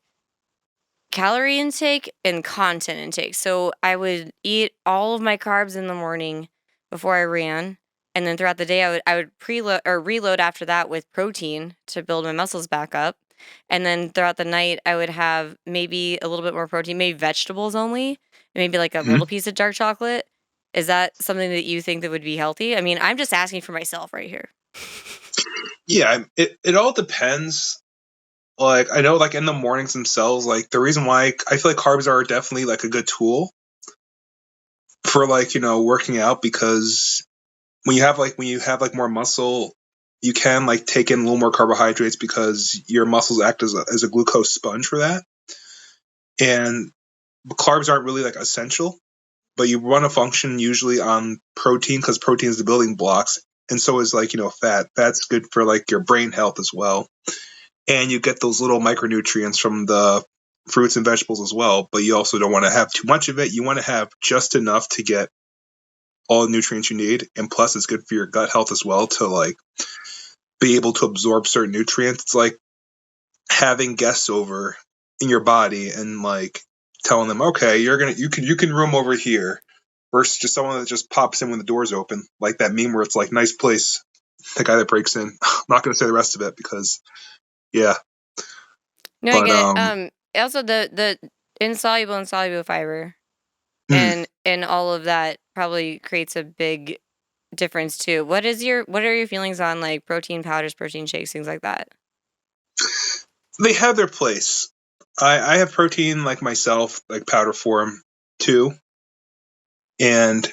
calorie intake and content intake. So I would eat all of my carbs in the morning before I ran, and then throughout the day I would preload or reload after that with protein to build my muscles back up. And then throughout the night I would have maybe a little bit more protein, maybe vegetables only, and maybe like a Mhm. little piece of dark chocolate. Is that something that you think that would be healthy? I mean, I'm just asking for myself right here. Yeah, it all depends. Like I know, like in the mornings themselves, like the reason why I feel like carbs are definitely like a good tool for like working out because when you have like more muscle, you can like take in a little more carbohydrates because your muscles act as a glucose sponge for that. And carbs aren't really like essential, but you want to function usually on protein because protein is the building blocks, and so is like fat. Fat's good for like your brain health as well, and you get those little micronutrients from the fruits and vegetables as well. But you also don't want to have too much of it. You want to have just enough to get all the nutrients you need, and plus it's good for your gut health as well to like be able to absorb certain nutrients. It's like having guests over in your body and like telling them, okay, you can room over here, versus just someone that just pops in when the door's open, like that meme where it's like nice place. The guy that breaks in. I'm not gonna say the rest of it because yeah, No, I but get it. Also the insoluble and soluble fiber mm, and all of that probably creates a big difference too. What are your feelings on like protein powders, protein shakes, things like that? they have their place. I have protein like myself, like powder form too, and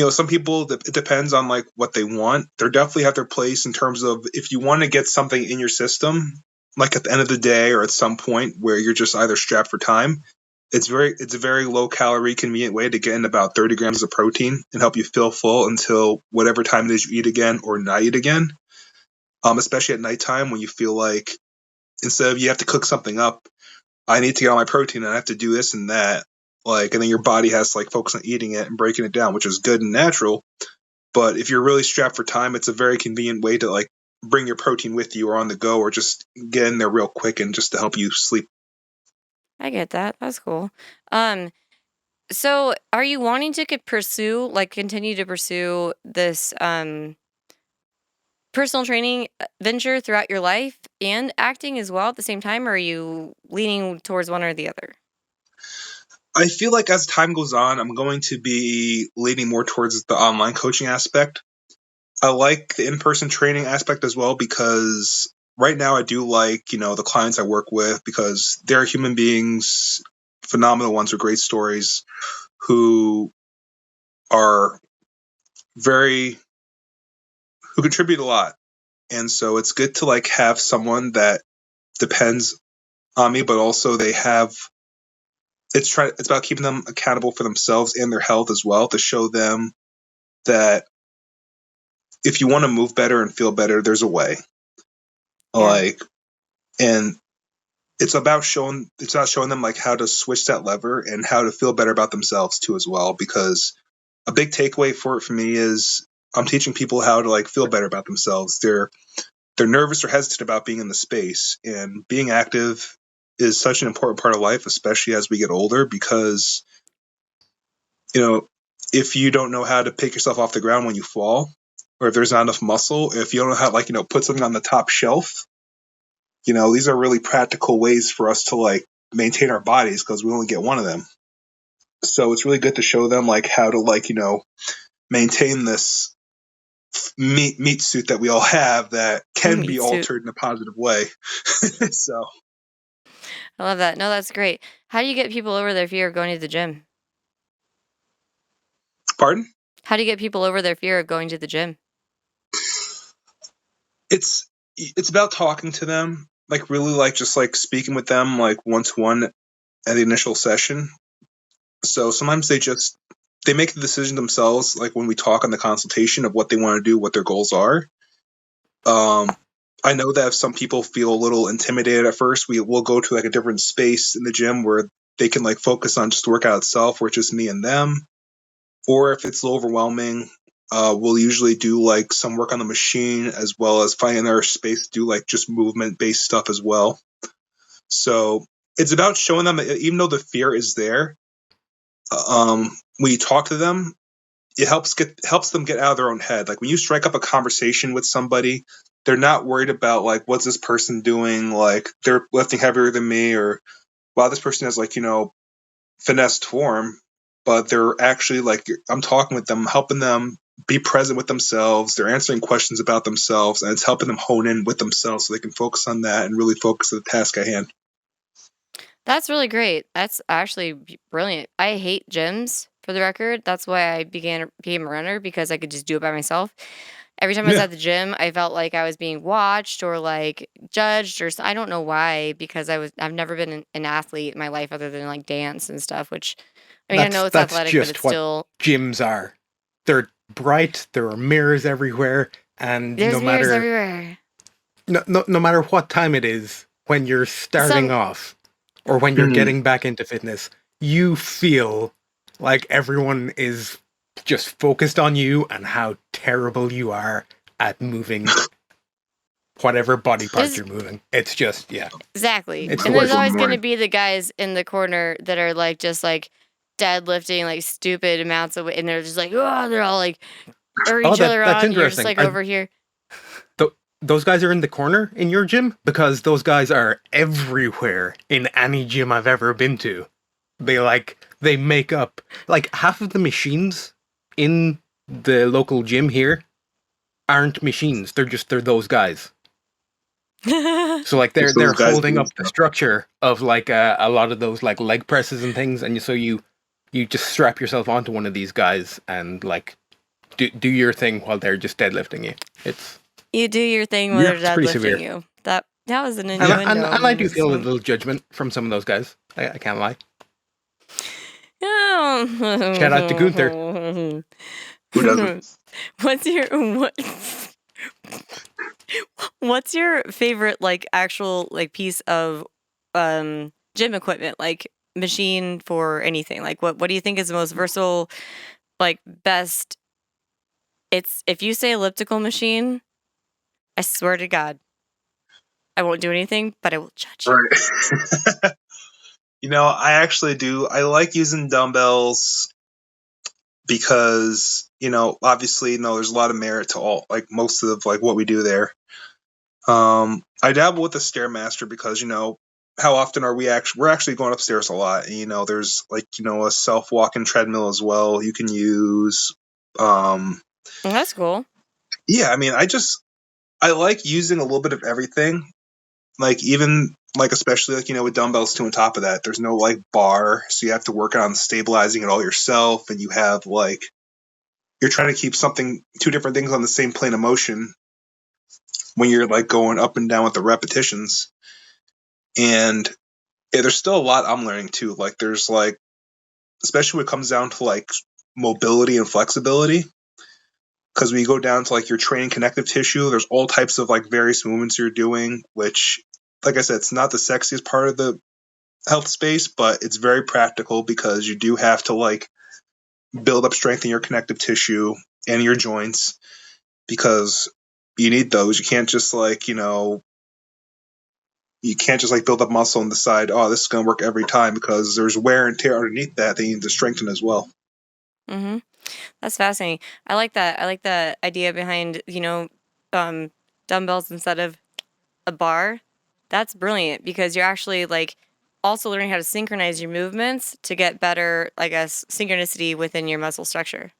some people it depends on like what they want. They definitely have their place in terms of if you want to get something in your system, like at the end of the day or at some point where you're just either strapped for time. It's a very low calorie, convenient way to get in about 30 grams of protein and help you feel full until whatever time it is you eat again or not eat again. Especially at nighttime when you feel like instead of you have to cook something up, I need to get all my protein and I have to do this and that. Like, and then your body has to like focus on eating it and breaking it down, which is good and natural. But if you're really strapped for time, it's a very convenient way to like bring your protein with you or on the go or just get in there real quick and just to help you sleep. I get that. That's cool. Um, so are you wanting to continue to pursue this personal training venture throughout your life and acting as well at the same time, or are you leaning towards one or the other? I feel like as time goes on, I'm going to be leaning more towards the online coaching aspect. I like the in-person training aspect as well because right now I do like, the clients I work with because they're human beings, phenomenal ones with great stories who are who contribute a lot. And so it's good to like have someone that depends on me, but also it's about keeping them accountable for themselves and their health as well, to show them that if you want to move better and feel better, there's a way. Yeah. And it's about showing them like how to switch that lever and how to feel better about themselves too as well. Because a big takeaway for me is I'm teaching people how to like feel better about themselves. They're nervous or hesitant about being in the space, and being active is such an important part of life, especially as we get older, because if you don't know how to pick yourself off the ground when you fall, or if there's not enough muscle, if you don't know how to put something on the top shelf, these are really practical ways for us to like maintain our bodies because we only get one of them. So it's really good to show them like how to maintain this meat suit that we all have that can be altered in a positive way. So I love that. No, that's great. How do you get people over their fear of going to the gym? Pardon? How do you get people over their fear of going to the gym? It's about talking to them, like really like just like speaking with them like one-to-one at the initial session. So sometimes they make the decision themselves, like when we talk on the consultation of what they want to do, what their goals are. I know that if some people feel a little intimidated at first, we'll go to like a different space in the gym where they can like focus on just the workout itself, where it's just me and them. Or if it's a little overwhelming, we'll usually do like some work on the machine as well as finding our space to do like just movement based stuff as well. So it's about showing them that even though the fear is there, when you talk to them, it helps them get out of their own head. Like when you strike up a conversation with somebody, they're not worried about like what's this person doing, like they're lifting heavier than me, or wow, this person has like finessed form. But they're actually like, I'm talking with them, helping them be present with themselves. They're answering questions about themselves, and it's helping them hone in with themselves so they can focus on that and really focus on the task at hand. That's really great. That's actually brilliant. I hate gyms, for the record. That's why I became a runner, because I could just do it by myself. Every time I was at the gym, I felt like I was being watched or like judged, or I don't know why, because I've never been an athlete in my life other than like dance and stuff, which I mean, I know it's That's athletic, but just it's what still gyms are. They're bright. There are mirrors everywhere, and there's no mirrors matter everywhere. no matter what time it is, when you're starting off or when you're getting back into fitness, you feel like everyone is just focused on you and how terrible you are at moving whatever body part you're moving. It's just, yeah. Exactly. It's And the there's worst. always going to be the guys in the corner that are like just like deadlifting like stupid amounts of weight, and they're just like, oh, they're all like each other that's on. And you're just interesting. like over here. Those guys are in the corner in your gym? Because those guys are everywhere in any gym I've ever been to. They make up like half of the machines in the local gym here aren't machines. They're those guys. So like they're holding up the structure of like a lot of those like leg presses and things, and so you just strap yourself onto one of these guys and like do your thing while they're just deadlifting you. You do your thing when they're pretty severe. deadlifting you. That was an And innuendo. I do feel a little judgment from some of those guys. I can't lie. Shout out to Gunther. Who doesn't? What's your favorite like actual like piece of gym equipment, like machine for anything? Like what do you think is the most versatile, like best? It's if you say elliptical machine, I swear to God, I won't do anything, but I will judge you. Right. I actually do. I like using dumbbells because obviously, there's a lot of merit to all, like most of like what we do there. I dabble with the Stairmaster because, how often are we're actually going upstairs a lot. And, there's like, a self-walking treadmill as well you can use. That's cool. Yeah, I mean, I like using a little bit of everything. Like even like especially like with dumbbells too. On top of that, there's no like bar, so you have to work on stabilizing it all yourself, and you have like you're trying to keep two different things on the same plane of motion when you're like going up and down with the repetitions. And yeah, there's still a lot I'm learning too. Like there's like, especially when it comes down to like mobility and flexibility, because when you go down to like your training connective tissue, there's all types of like various movements you're doing, which, like I said, it's not the sexiest part of the health space, but it's very practical because you do have to like build up strength in your connective tissue and your joints because you need those. You can't just like, build up muscle and decide, oh, this is going to work every time, because there's wear and tear underneath that you need to strengthen as well. Mm-hmm. That's fascinating. I like that. I like the idea behind, dumbbells instead of a bar. That's brilliant because you're actually like also learning how to synchronize your movements to get better, I guess, synchronicity within your muscle structure.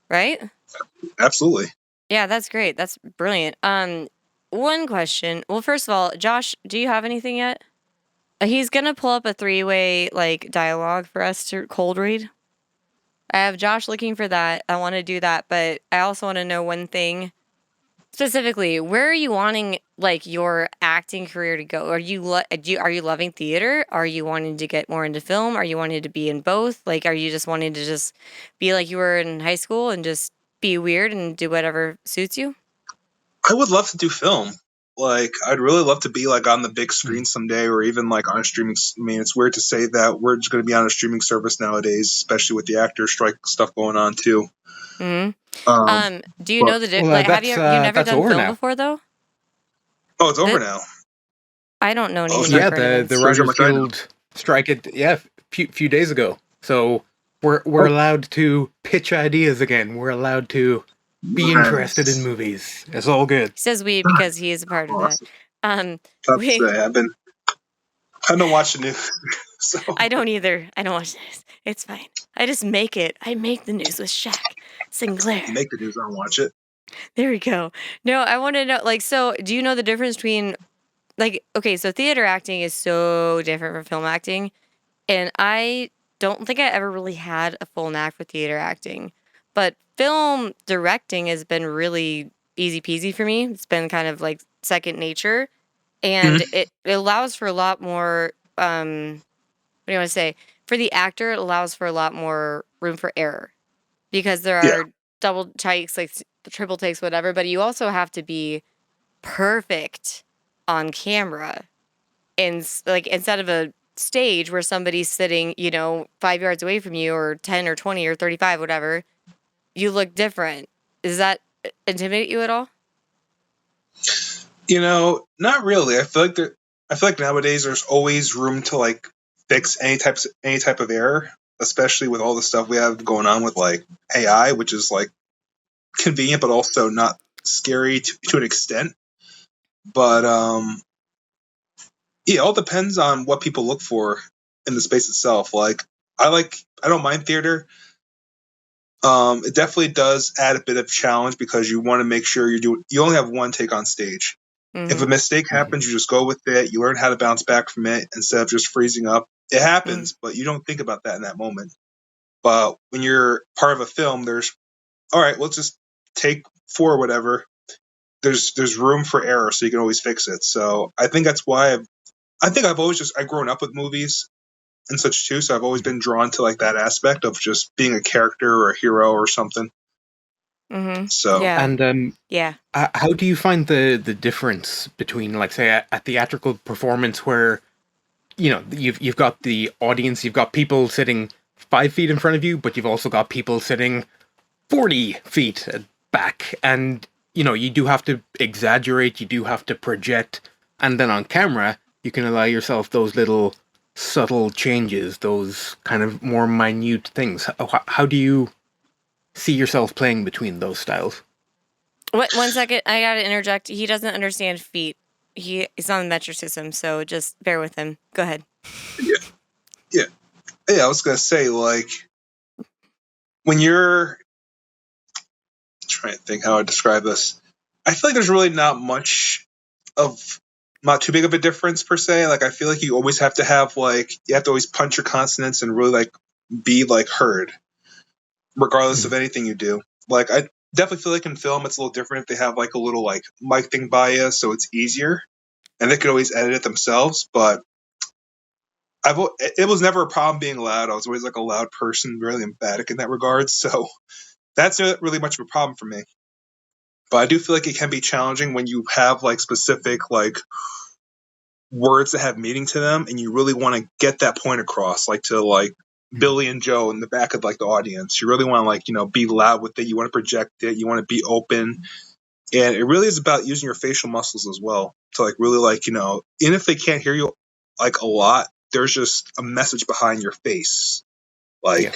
Right? Absolutely. Yeah, that's great. That's brilliant. One question. Well, first of all, Josh, do you have anything yet? He's gonna pull up a 3-way like dialogue for us to cold read. I have Josh looking for that. I want to do that, but I also want to know one thing specifically. Where are you wanting like your acting career to go? Are you loving theater? Are you wanting to get more into film? Are you wanting to be in both? Like, are you just wanting to just be like you were in high school and just be weird and do whatever suits you? I would love to do film. Like, I'd really love to be like on the big screen someday, or even like on a streaming. I mean, it's weird to say that we're just going to be on a streaming service nowadays, especially with the actor strike stuff going on too. Hmm. Do you but- know the Well, like? Have you never that's done over film now. before though? Oh, it's over now. I don't know anything Oh, about Yeah, current the events. Writers much I know. Guild strike it. Yeah, few days ago. So we're allowed to pitch ideas again. We're allowed to be interested in movies. It's all good. He says we because he is a part of that. I don't watch the news, so I don't either. I don't watch this. It's fine. I just make it. I make the news with Shaq Sinclair. you make the news. I don't watch it. There we go. No, I want to know, like, so do you know the difference between, like, okay, so theater acting is so different from film acting. And I don't think I ever really had a full knack for theater acting. But film directing has been really easy peasy for me. It's been kind of like second nature. And it allows for a lot more, what do you want to say? For the actor, it allows for a lot more room for error because there are double takes, like triple takes, whatever. But you also have to be perfect on camera. And like instead of a stage where somebody's sitting, 5 yards away from you or 10 or 20 or 35, whatever, you look different. Does that intimidate you at all? Not really. I feel like nowadays there's always room to like fix any type of error, especially with all the stuff we have going on with like AI, which is like convenient but also not scary to an extent. But it all depends on what people look for in the space itself. Like I don't mind theater. It definitely does add a bit of challenge because you want to make sure you only have one take on stage. Mm-hmm. If a mistake happens, you just go with it. You learn how to bounce back from it instead of just freezing up. It happens, but you don't think about that in that moment. But when you're part of a film, there's, all right, let's just take 4 or whatever. There's room for error, so you can always fix it. So I think that's why I've always I've grown up with movies and such too. So I've always been drawn to like that aspect of just being a character or a hero or something. Mm-hmm. So Yeah. And Yeah. how do you find the difference between, like, say, a theatrical performance where, you've got the audience, you've got people sitting 5 feet in front of you, but you've also got people sitting 40 feet back, and you do have to exaggerate, you do have to project, and then on camera you can allow yourself those little subtle changes, those kind of more minute things. How do you see yourself playing between those styles. What? 1 second, I gotta interject. He doesn't understand feet. He's on the metric system, so just bear with him. Go ahead. Yeah, I was gonna say, like, when you're trying to think how I describe this, I feel like there's really not too big of a difference per se. Like, I feel like you always have to have, like, you have to always punch your consonants and really, like, be, like, heard, regardless of anything you do. Like, I definitely feel like in film it's a little different if they have, like, a little, like, mic thing by you, so it's easier. And they could always edit it themselves, but it was never a problem being loud. I was always, like, a loud person, really emphatic in that regard, so that's not really much of a problem for me. But I do feel like it can be challenging when you have, like, specific, like, words that have meaning to them, and you really want to get that point across, like, to, like, Billy and Joe in the back of, like, the audience. You really want to, like, you know, be loud with it. You want to project it. You want to be open. And it really is about using your facial muscles as well to, like, really, like, you know, even if they can't hear you, like, a lot, there's just a message behind your face. Like, Yeah.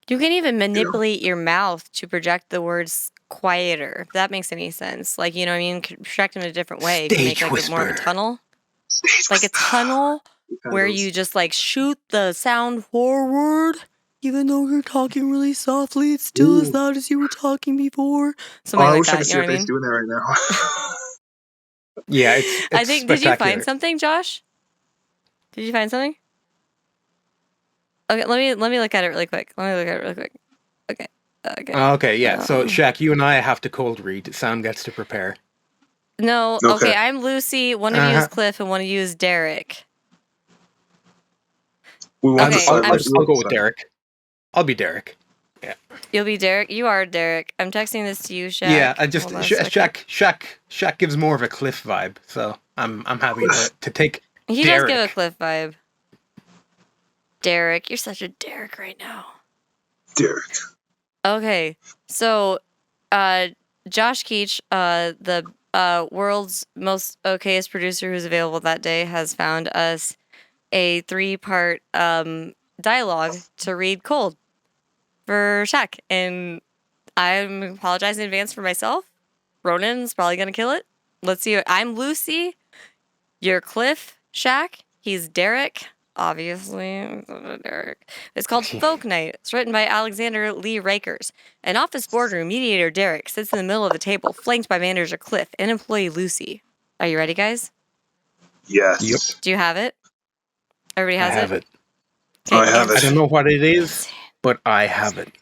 You can even manipulate your mouth to project the words quieter, if that makes any sense. Like, you know what I mean? Project them in a different way. You can make, Stage like, more of a whisper. tunnel. Like a tunnel where you just, like, shoot the sound forward. Even though you're talking really softly, it's still as loud as you were talking before. Something I like wish I that, could you see know your what I face mean? doing that right now. Yeah, it's I think, did you spectacular. find something, Josh? Did you find something? Okay, let me look at it really quick. Okay. Okay, yeah. So, Shaq, you and I have to cold read. Sam gets to prepare. No, Okay. okay, I'm Lucy, one of you is Cliff, and one of you is Derek. We want Okay, to decide, like, I'll go with Derek. I'll be Derek. Yeah. You'll be Derek? You are Derek. I'm texting this to you, Shaq. Yeah, I just Hold on a second. Shaq gives more of a Cliff vibe, so I'm happy to take He Derek. does give a Cliff vibe. Derek, you're such a Derek right now. Derek. Okay, so Josh Keach, the world's most okayest producer who's available that day, has found us a 3-part dialogue to read cold for Shaq. And I'm apologizing in advance for myself. Ronan's probably going to kill it. Let's see. I'm Lucy. You're Cliff. Shaq. He's Derek. Obviously, Derek. It's called Folk Night. It's written by Alexander Lee Rakers. An office boardroom, mediator Derek sits in the middle of the table, flanked by manager Cliff and employee Lucy. Are you ready, guys? Yes. Yep. Do you have it? Everybody has I have it. Okay, I have I it. don't know what it is, but I have it.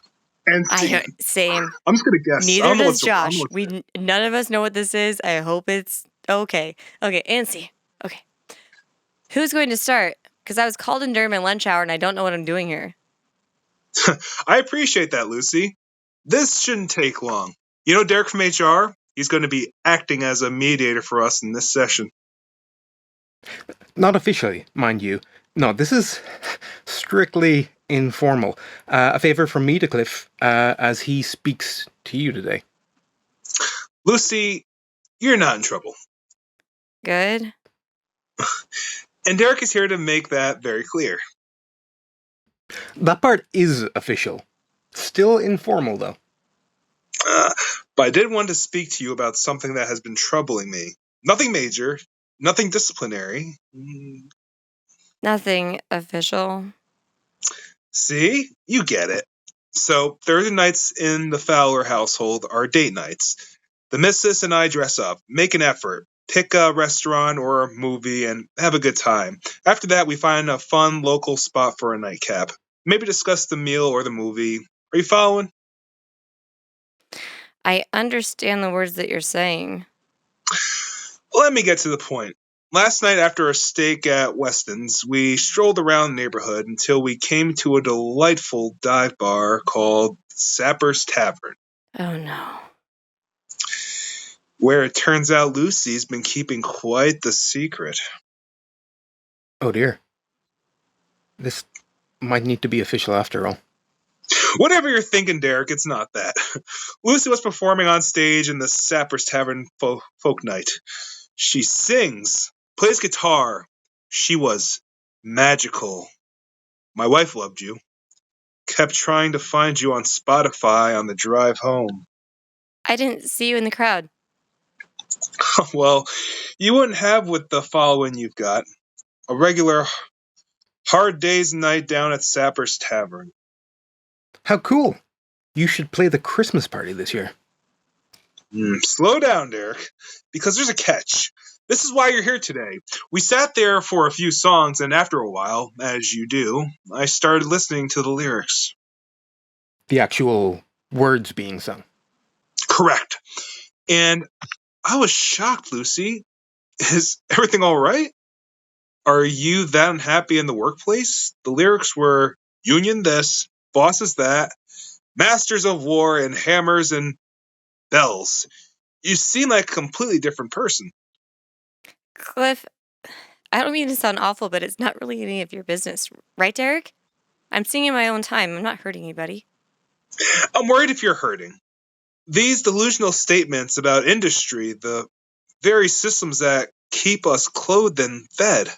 And same. I'm just gonna guess. I Neither don't know does what's- I don't Josh. know what's- None of us know what this is. I hope it's okay. Okay, Ansi. Okay. Who's going to start? Because I was called in during my lunch hour and I don't know what I'm doing here. I appreciate that, Lucy. This shouldn't take long. You know Derek from HR? He's going to be acting as a mediator for us in this session. Not officially, mind you. No, this is strictly informal. A favor from me to Cliff as he speaks to you today. Lucy, you're not in trouble. Good. And Derek is here to make that very clear. That part is official. Still informal, though. But I did want to speak to you about something that has been troubling me. Nothing major, nothing disciplinary. Nothing official. See? You get it. So, Thursday nights in the Fowler household are date nights. The missus and I dress up, make an effort, pick a restaurant or a movie, and have a good time. After that, we find a fun local spot for a nightcap. Maybe discuss the meal or the movie. Are you following? I understand the words that you're saying. Let me get to the point. Last night, after a steak at Weston's, we strolled around the neighborhood until we came to a delightful dive bar called Sapper's Tavern, Oh no. where it turns out Lucy's been keeping quite the secret. Oh dear. This might need to be official after all. Whatever you're thinking, Derek, it's not that. Lucy was performing on stage in the Sapper's Tavern folk night. She sings, plays guitar. She was magical. My wife loved you. kept trying to find you on Spotify on the drive home. I didn't see you in the crowd. Well, you wouldn't have with the following you've got. A regular hard day's night down at Sapper's Tavern. How cool! You should play the Christmas party this year. Slow down, Derek, because there's a catch. This is why you're here today. We sat there for a few songs, and after a while, as you do, I started listening to the lyrics. The actual words being sung. Correct. And I was shocked, Lucy. Is everything all right? Are you that unhappy in the workplace? The lyrics were union this, bosses that, masters of war, and hammers and bells. You seem like a completely different person. Cliff, I don't mean to sound awful, but it's not really any of your business. Right, Derek? I'm singing my own time. I'm not hurting anybody. I'm worried if you're hurting. These delusional statements about industry, the very systems that keep us clothed and fed.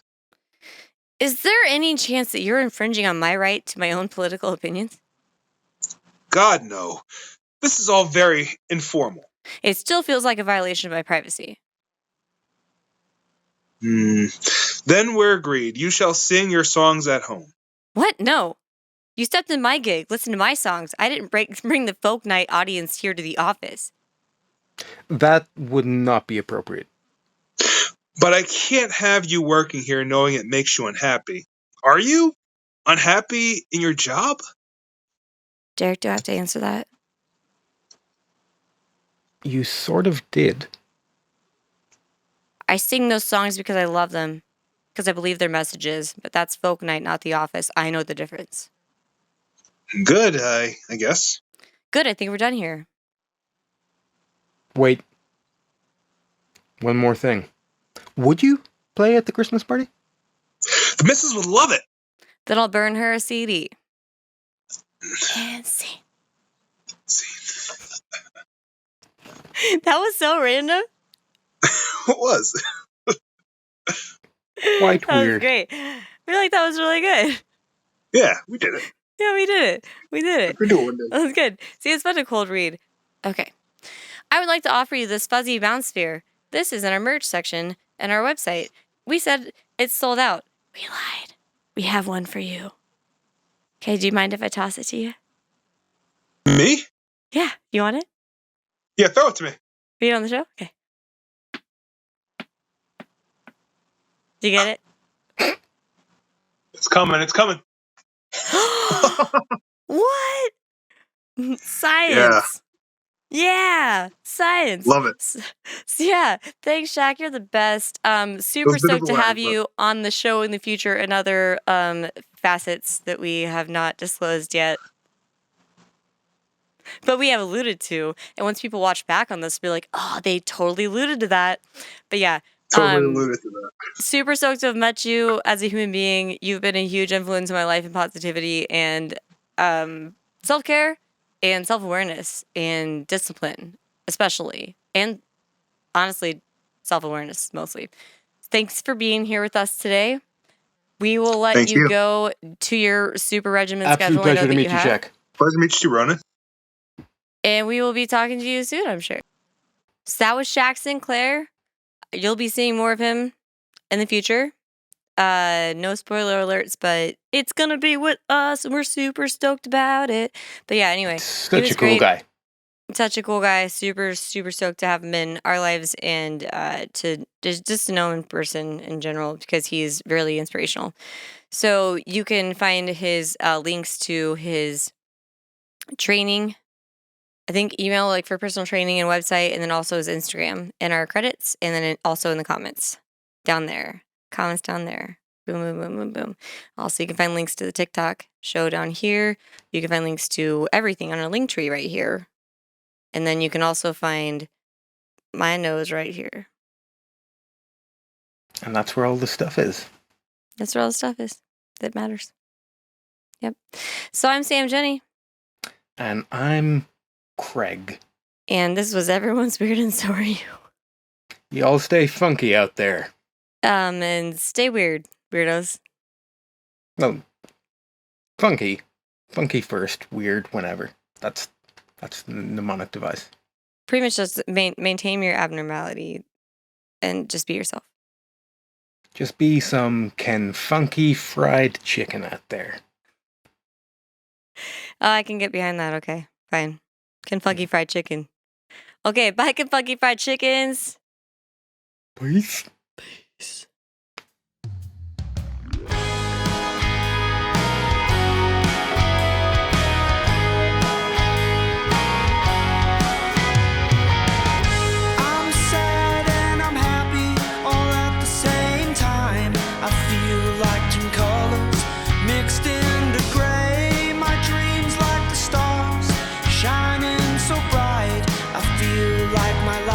Is there any chance that you're infringing on my right to my own political opinions? God, no. This is all very informal. It still feels like a violation of my privacy. Then we're agreed. You shall sing your songs at home. What? No. You stepped in my gig. Listen to my songs. I didn't bring the folk night audience here to the office. That would not be appropriate. But I can't have you working here knowing it makes you unhappy. Are you unhappy in your job? Derek, do I have to answer that? You sort of did. I sing those songs because I love them, because I believe their messages, but that's folk night, not the office. I know the difference. Good, I guess. Good, I think we're done here. Wait. One more thing. Would you play at the Christmas party? The missus would love it. Then I'll burn her a CD. And sing. That was so random. It was. Quite That was weird. great. I feel like that was really good. Yeah, we did it. Yeah, we did it. We did it. We're doing it. That was good. See, it's fun to cold read. Okay. I would like to offer you this fuzzy bounce sphere. This is in our merch section and our website. We said it's sold out. We lied. We have one for you. Okay, do you mind if I toss it to you? Me? Yeah, you want it? Yeah, throw it to me. Read it on the show? Okay. Do you get it? It's coming. It's coming. What? Science. Yeah, science. Love it. Yeah, thanks, Shaq. You're the best. Super Those bit of stoked to a lag, have you on the show in the future and other facets that we have not disclosed yet. But we have alluded to, and once people watch back on this, be like, oh, they totally alluded to that. But yeah, Totally alluded to that. super stoked to have met you as a human being. You've been a huge influence in my life and positivity and self-care and self-awareness and discipline, especially. And honestly, self-awareness mostly. Thanks for being here with us today. We will let Thank you. go to your super regimen Absolute schedule. I know pleasure to that meet you, have. Shaq. Pleasure to meet you, too, Ronan. And we will be talking to you soon, I'm sure. So that was Shaq Sinclair. You'll be seeing more of him in the future. No spoiler alerts, but it's going to be with us, and we're super stoked about it. But yeah, anyway. Such was a cool great. guy. Such a cool guy. Super, super stoked to have him in our lives and to just to know him in person in general because he's really inspirational. So you can find his links to his training, I think email like for personal training and website, and then also his Instagram in our credits, and then also in the comments down there. Comments down there. Boom, boom, boom, boom, boom. Also, you can find links to the TikTok show down here. You can find links to everything on our link tree right here. And then you can also find my nose right here. And that's where all the stuff is. That's where all the stuff is that matters. Yep. So I'm Sam Jenny. And I'm Craig. And this was Everyone's Weird and So Are You. You all stay funky out there. And stay weird, weirdos. No, funky. funky first, weird whenever. That's the mnemonic device. Pretty much just maintain your abnormality and just be yourself. Just be some Kenfunky Fried Chicken out there. I can get behind that. Okay, fine. Kentucky Fried Chicken. Okay, bye, Kentucky Fried Chickens. Peace. Peace. I'm sad and I'm happy all at the same time. I feel like two colors mixed into gray. My dreams like the stars shining so bright. I feel like my life